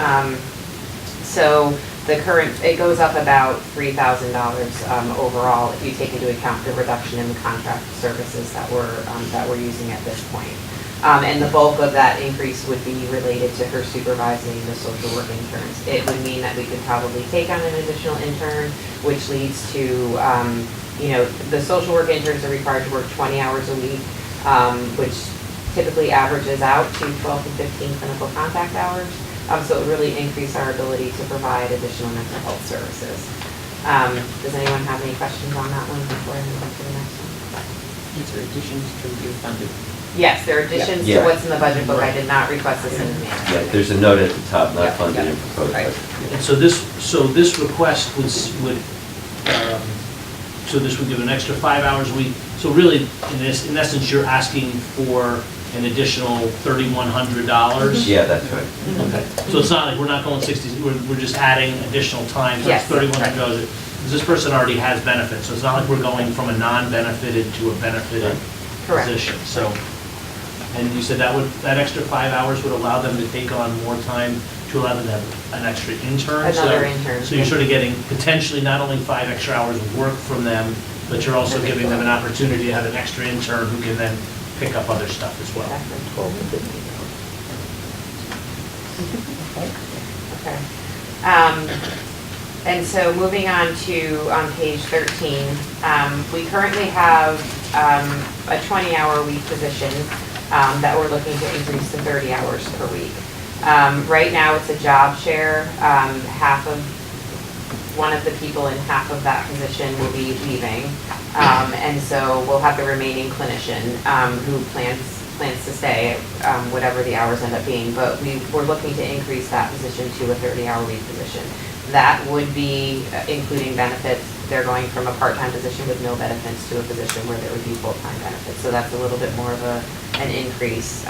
Speaker 9: So it goes up about $3,000 overall if you take into account the reduction in the contract services that we're using at this point. And the bulk of that increase would be related to her supervising the social work interns. It would mean that we could probably take on an additional intern, which leads to, the social work interns are required to work 20 hours a week, which typically averages out to 12 to 15 clinical contact hours. So it would really increase our ability to provide additional mental health services. Does anyone have any questions on that one before I move on to the next one?
Speaker 1: These are additions to your funded.
Speaker 9: Yes, there are additions to
Speaker 2: Yeah.
Speaker 9: what's in the budget book. I did not request this in advance.
Speaker 2: Yeah, there's a note at the top,
Speaker 1: Yeah,
Speaker 2: not funded
Speaker 1: yeah.
Speaker 2: and proposed
Speaker 1: Right.
Speaker 2: budget.
Speaker 5: And so this request would, so this would give an extra 5 hours a week. So really, in essence, you're asking for an additional $3,100?
Speaker 2: Yeah, that's right.
Speaker 5: Okay, so it's not like we're not going 60, we're just adding additional time, so
Speaker 9: Yes,
Speaker 5: it's $3,100. Because this person already has benefits, so it's not like we're going from a non-benefited to a benefited
Speaker 9: Correct.
Speaker 5: position. So, and you said that extra 5 hours would allow them to take on more time to allow them to have an extra intern. so-
Speaker 9: Another intern.
Speaker 5: So you're sort of getting potentially not only 5 extra hours of work from them, but you're also giving them an opportunity to have an extra intern who can then pick up other stuff as well.
Speaker 9: Exactly.
Speaker 6: 12 to 15
Speaker 9: Okay. And so moving on page 13, we currently have a 20-hour week position that we're looking to increase to 30 hours per week. Right now, it's a job share. Half of one of the people in half of that position will be leaving. And so we'll have the remaining clinician who plans to stay, whatever the hours end up being. But we're looking to increase that position to a 30-hour week position. That would be including benefits. They're going from a part-time position with no benefits to a position where there would be full-time benefits. So that's a little bit more of an increase.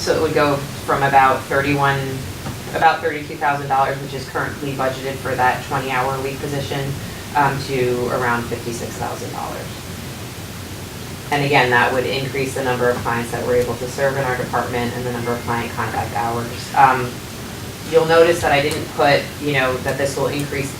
Speaker 9: So it would go from about $32,000, which is currently budgeted for that 20-hour week position, to around $56,000. And again, that would increase the number of clients that we're able to serve in our department and the number of client contact hours. You'll notice that I didn't put, that this will increase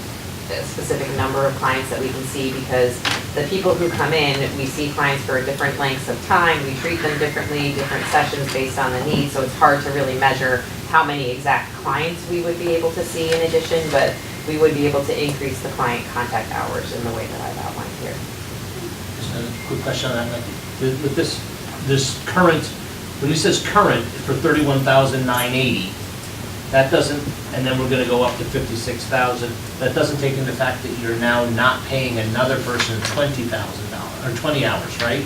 Speaker 9: a specific number of clients that we can see, because the people who come in, we see clients for different lengths of time, we treat them differently, different sessions based on the needs, so it's hard to really measure how many exact clients we would be able to see in addition, but we would be able to increase the client contact hours in the way that I've outlined here.
Speaker 5: Just a quick question on that, Nikki. With this current, when he says current for 31,980, that doesn't, and then we're gonna go up to 56,000, that doesn't take into fact that you're now not paying another person $20,000, or 20 hours, right?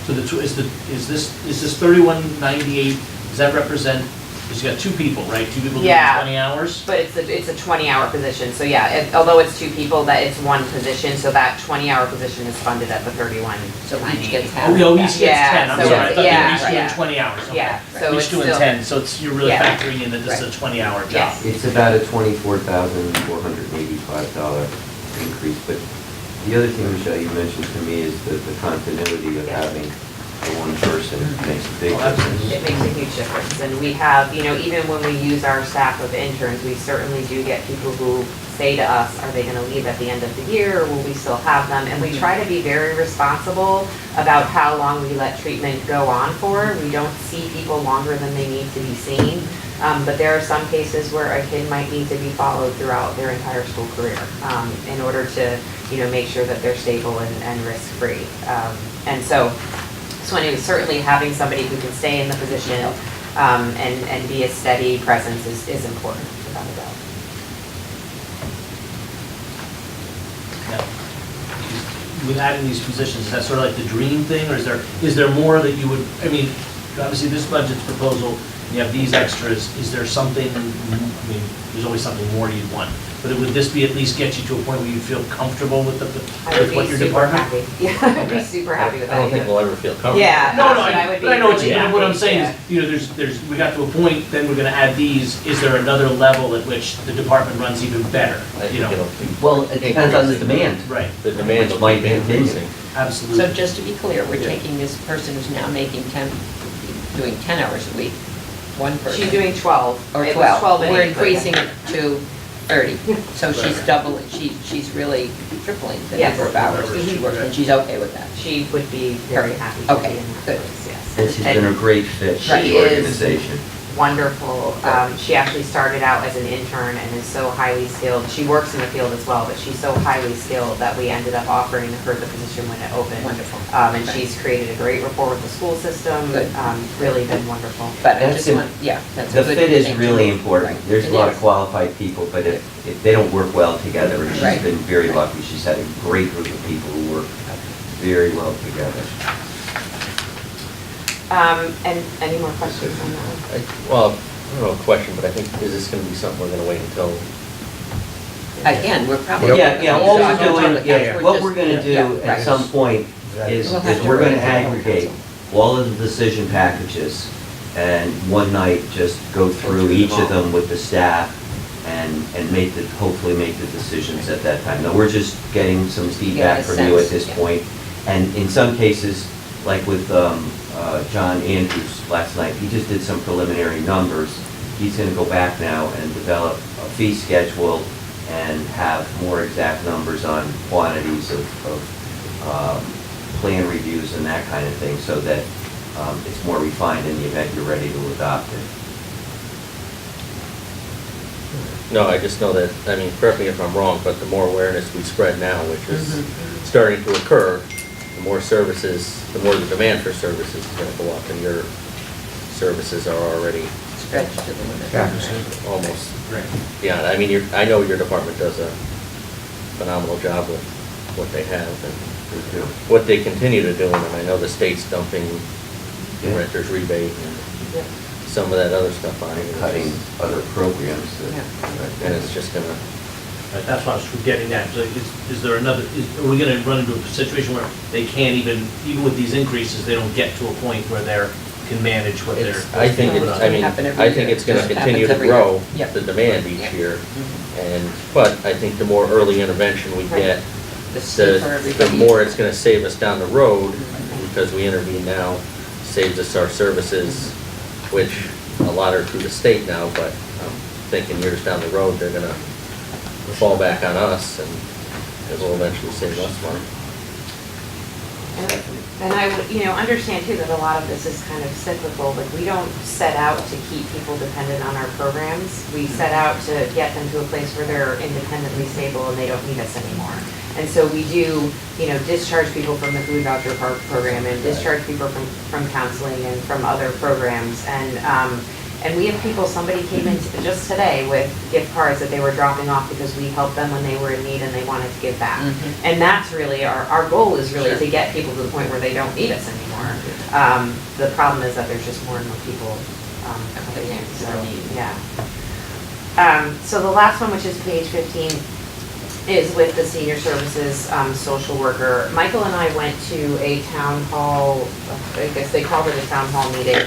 Speaker 5: So is this 3198, does that represent, because you got 2 people, right? 2 people doing
Speaker 9: Yeah.
Speaker 5: 20 hours?
Speaker 9: But it's a 20-hour position, so yeah, although it's 2 people, that it's one position, so that 20-hour position is funded at the 31.
Speaker 1: So each gets half.
Speaker 5: Oh, each gets
Speaker 9: Yeah,
Speaker 5: 10, I'm
Speaker 9: so
Speaker 5: sorry, I thought they
Speaker 9: yeah,
Speaker 5: were each doing
Speaker 9: yeah.
Speaker 5: 20 hours, okay.
Speaker 9: Yeah, so
Speaker 5: Each
Speaker 9: it's
Speaker 5: doing
Speaker 9: still-
Speaker 5: 10, so you're really
Speaker 9: Yeah.
Speaker 5: factoring in that this is a 20-hour job.
Speaker 9: Yes.
Speaker 2: It's about a $24,485 increase, but the other thing, Michelle, you mentioned to me is the continuity of
Speaker 9: Yeah.
Speaker 2: having one person makes a big
Speaker 5: Oh, absolutely.
Speaker 2: difference.
Speaker 9: It makes a huge difference, and we have, even when we use our staff of interns, we certainly do get people who say to us, are they gonna leave at the end of the year, or will we still have them? And we try to be very responsible about how long we let treatment go on for. We don't see people longer than they need to be seen, but there are some cases where a kid might need to be followed throughout their entire school career, in order to, make sure that they're stable and risk-free. And so anyway, certainly having somebody who can stay in the position and be a steady presence is important, without a doubt.
Speaker 5: Now, with adding these positions, is that sort of like the dream thing, or is there more that you would, obviously this budget's proposal, you have these extras, is there something, there's always something more you'd want, but would this be at least get you to a point where you feel comfortable with
Speaker 9: I would
Speaker 5: with what
Speaker 9: be
Speaker 5: your
Speaker 9: super
Speaker 5: department?
Speaker 9: happy. Yeah, I'd be super happy with that.
Speaker 6: I don't think we'll ever feel comfortable.
Speaker 9: Yeah.
Speaker 5: No,
Speaker 9: but I would be
Speaker 5: but I know what
Speaker 9: really
Speaker 5: what I'm
Speaker 9: happy,
Speaker 5: saying
Speaker 9: yeah.
Speaker 5: is, we got to a point, then we're gonna add these, is there another level at which the department runs even better,
Speaker 6: I think it'll keep
Speaker 2: Well, it depends on the demand.
Speaker 5: Right,
Speaker 6: The demand will
Speaker 2: Which might
Speaker 6: keep
Speaker 2: continue.
Speaker 6: increasing.
Speaker 5: absolutely.
Speaker 1: So just to be clear, we're taking this person who's now doing 10 hours a week, one person.
Speaker 9: She's doing 12.
Speaker 1: Or
Speaker 9: It was 12 and
Speaker 1: We're
Speaker 9: 8, but yeah.
Speaker 1: increasing it to 30. So she's doubling, she's really tripling the
Speaker 9: Yes.
Speaker 1: number of hours that she works, and she's okay with that.
Speaker 9: She would be very happy to
Speaker 1: Okay,
Speaker 9: be in that
Speaker 1: good.
Speaker 9: place, yes.
Speaker 2: And she's been a great fit for
Speaker 9: She
Speaker 2: the
Speaker 9: is.
Speaker 2: organization.
Speaker 9: Wonderful. She actually started out as an intern and is so highly skilled. She works in the field as well, but she's so highly skilled that we ended up offering her the position when it opened.
Speaker 1: Wonderful.
Speaker 9: And
Speaker 1: Okay.
Speaker 9: she's created a great rapport with the school system.
Speaker 1: Good.
Speaker 9: Really been wonderful.
Speaker 1: But I
Speaker 2: That's
Speaker 1: just
Speaker 2: it.
Speaker 1: want, yeah, that's a
Speaker 2: The
Speaker 1: good
Speaker 2: fit is
Speaker 1: thing to
Speaker 2: really
Speaker 1: know.
Speaker 2: important.
Speaker 1: Right.
Speaker 2: There's a
Speaker 1: It
Speaker 2: lot of
Speaker 1: is.
Speaker 2: qualified people, but if they don't work well together, and she's
Speaker 1: Right.
Speaker 2: been very lucky. She's had a great group of people who work very well together.
Speaker 9: And any more questions on that one?
Speaker 6: Well, I don't know a question, but I think, is this gonna be something we're gonna wait until?
Speaker 1: Again, we're probably.
Speaker 2: Yeah, all we're doing,
Speaker 1: That's
Speaker 2: what
Speaker 1: just-
Speaker 2: we're gonna do
Speaker 1: yeah,
Speaker 2: at
Speaker 1: right.
Speaker 2: some point is
Speaker 1: We'll have to
Speaker 2: we're gonna
Speaker 1: wait.
Speaker 2: aggregate all of the decision packages and one night just go through each of them with the staff and hopefully make the decisions at that time. Now, we're just getting some feedback
Speaker 1: Yeah, a
Speaker 2: from you at
Speaker 1: sense,
Speaker 2: this
Speaker 1: yeah.
Speaker 2: point. And in some cases, like with John Andrews last night, he just did some preliminary numbers. he's gonna go back now and develop a fee schedule and have more exact numbers on quantities of plan reviews and that kind of thing, so that it's more refined in the event you're ready to adopt it.
Speaker 6: No, I just know that, I mean, correct me if I'm wrong, but the more awareness we spread now, which is starting to occur, the more services, the more the demand for services is gonna go up, and your services are already
Speaker 1: Stretched to the limit.
Speaker 3: Yeah.
Speaker 6: almost beyond. I mean, I know your department does a phenomenal job with what they have and
Speaker 2: They do.
Speaker 6: what they continue to do, and I know the state's dumping the
Speaker 2: Yeah.
Speaker 6: renter's rebate and some of that other stuff on it.
Speaker 2: Cutting other programs that.
Speaker 6: And it's just gonna,
Speaker 5: That's what I was getting at. So is there another, are we gonna run into a situation where they can't even with these increases, they don't get to a point where they're, can manage what they're.
Speaker 6: I think it's, I mean,
Speaker 1: Happen every
Speaker 6: I think
Speaker 1: year.
Speaker 6: it's gonna
Speaker 1: It
Speaker 6: continue
Speaker 1: happens
Speaker 6: to
Speaker 1: every
Speaker 6: grow,
Speaker 1: year. Yep.
Speaker 6: the demand each
Speaker 1: Yep.
Speaker 6: year. But I think the more early intervention we
Speaker 1: Right.
Speaker 6: get,
Speaker 1: The safer
Speaker 6: the
Speaker 1: everybody.
Speaker 6: more it's gonna save us down the road, because we intervene now, saves us our services, which a lot are through the state now, but I'm thinking years down the road, they're gonna fall back on us, and it will eventually save us money.
Speaker 9: And I would, understand too that a lot of this is kind of cyclical, like we don't set out to keep people dependent on our programs. We set out to get them to a place where they're independently stable and they don't need us anymore. And so we do, discharge people from the food voucher program and discharge people from counseling and from other programs. And we have people, somebody came in just today with gift cards that they were dropping off because we helped them when they were in need and they wanted to give back. And that's really, our goal is really to get people to the point where they don't need us anymore. The problem is that there's just more and more people coming in, so, yeah. So the last one, which is page 15, is with the senior services social worker. Michael and I went to a town hall, I guess they called it a town hall meeting,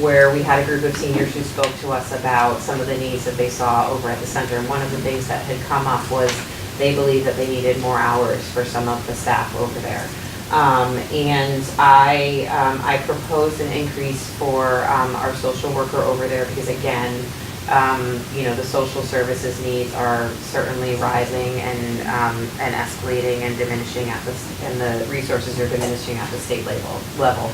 Speaker 9: where we had a group of seniors who spoke to us about some of the needs that they saw over at the center. And one of the things that had come up was they believed that they needed more hours for some of the staff over there. And I proposed an increase for our social worker over there because again, the social services needs are certainly rising and escalating and diminishing and the resources are diminishing at the state level.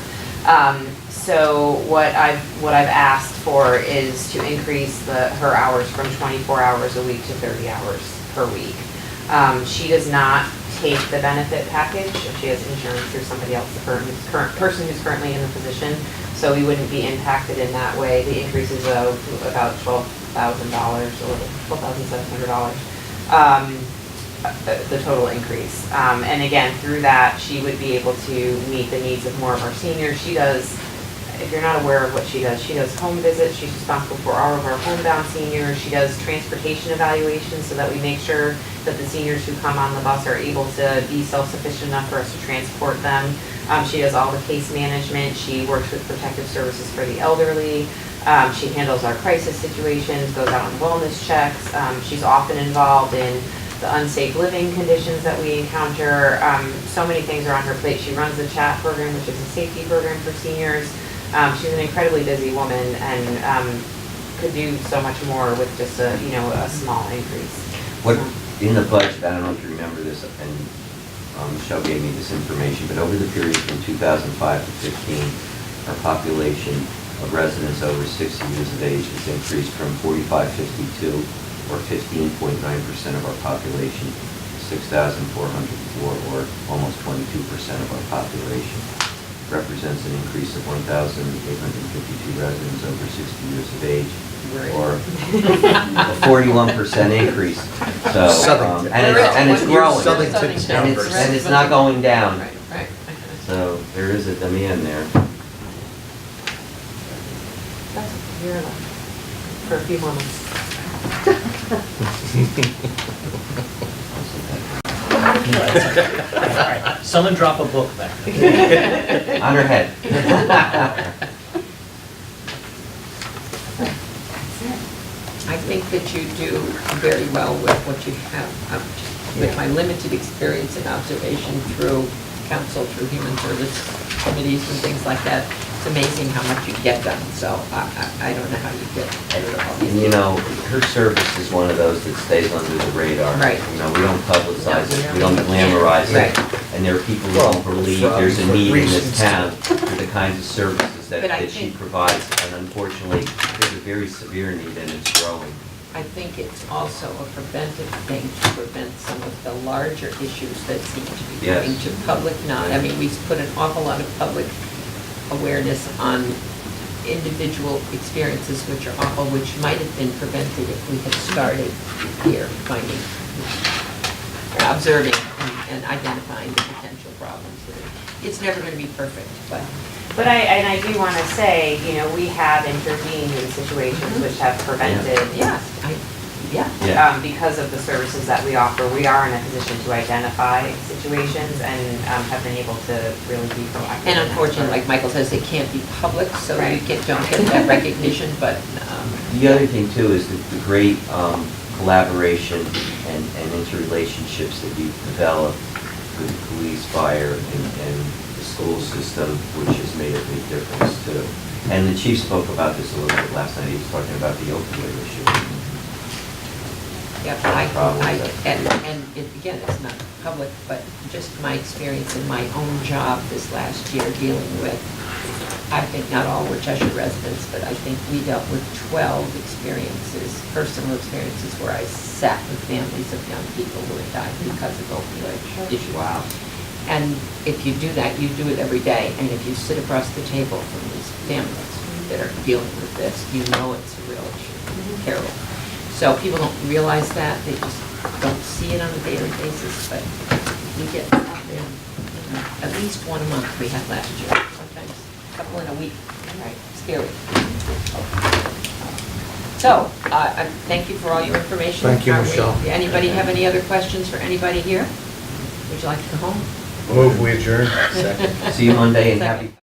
Speaker 9: So what I've asked for is to increase her hours from 24 hours a week to 30 hours per week. She does not take the benefit package if she has insurance through somebody else, the current person who's currently in the position. So we wouldn't be impacted in that way. The increase is of about $12,000 or $12,700, the total increase. And again, through that, she would be able to meet the needs of more of our seniors. She does, if you're not aware of what she does home visits. She's responsible for all of our homebound seniors. She does transportation evaluations so that we make sure that the seniors who come on the bus are able to be self-sufficient enough for us to transport them. She does all the case management. She works with protective services for the elderly. She handles our crisis situations, goes out on wellness checks. She's often involved in the unsafe living conditions that we encounter. So many things are on her plate. She runs the CHAT program, which is a safety program for seniors. She's an incredibly busy woman and could do so much more with just a small increase.
Speaker 2: What, in the budget, I don't know if you remember this, and Michelle gave me this information, but over the period from 2005 to 15, our population of residents over 60 years of age has increased from 4,552, or 15.9% of our population, 6,404, or almost 22% of our population. Represents an increase of 1,852 residents over 60 years of age, or a 41% increase. So,
Speaker 3: Southington.
Speaker 2: and it's growing.
Speaker 3: Southington's
Speaker 2: And
Speaker 3: numbers.
Speaker 2: it's not going down.
Speaker 1: Right.
Speaker 2: So there is a demand there.
Speaker 9: That's a year left for a few more months.
Speaker 5: All right, someone drop a book back.
Speaker 2: On her head.
Speaker 1: I think that you do very well with what you have. With my limited experience and observation through council, through human service committees and things like that, It's amazing how much you get done, so I don't know how you get rid of all
Speaker 2: And
Speaker 1: these.
Speaker 2: you know, her service is one of those that stays under the radar.
Speaker 1: Right.
Speaker 2: You know, we don't publicize
Speaker 1: No,
Speaker 2: it, we don't glamorize
Speaker 1: Right.
Speaker 2: it. And there are people who
Speaker 3: Well,
Speaker 2: don't believe
Speaker 3: for-
Speaker 2: there's a
Speaker 3: for
Speaker 2: need in this
Speaker 3: reasons.
Speaker 2: town for the kinds of services
Speaker 1: But I
Speaker 2: that she
Speaker 1: think-
Speaker 2: provides. And unfortunately, there's a very severe need and it's growing.
Speaker 1: I think it's also a preventive thing to prevent some of the larger issues that seem to be
Speaker 2: Yes.
Speaker 1: coming to public knowledge. I mean, we put an awful lot of public awareness on individual experiences which are awful, which might have been prevented if we had started here finding, observing and identifying the potential problems. It's never going to be perfect, but
Speaker 9: But I do want to say, you know, we have intervened in situations which have prevented.
Speaker 1: yeah, yeah.
Speaker 2: Yeah.
Speaker 9: Because of the services that we offer, we are in a position to identify situations and have been able to really be proactive.
Speaker 1: And
Speaker 9: in that.
Speaker 1: unfortunately, like Michael says, they can't be public, so you
Speaker 9: Right.
Speaker 1: don't get that recognition, but,
Speaker 2: The other thing too is the great collaboration and interrelationships that you've developed with the police, fire, and the school system, which has made a big difference too. And the chief spoke about this a little bit last night, he was talking about the opioid issue.
Speaker 1: yeah, and again, it's not public, but just my experience in my own job this last year dealing with, I think not all were Cheshire residents, but I think we dealt with 12 experiences, personal experiences where I sat with families of young people who had died because of opioid issue.
Speaker 9: Wow.
Speaker 1: And if you do that, you do it every day, and if you sit across the table from these families that are dealing with this, you know it's a real issue, terrible. So people don't realize that, they just don't see it on a daily basis, but we get out there, you know, at least one a month we had last year, sometimes a couple in a week, right, scary. So, thank you for all your information.
Speaker 3: Thank you,
Speaker 1: Are we-
Speaker 3: Michelle.
Speaker 1: Anybody have any other questions for anybody here? Would you like to go home?
Speaker 3: Move, we adjourn.
Speaker 2: See you Monday and happy.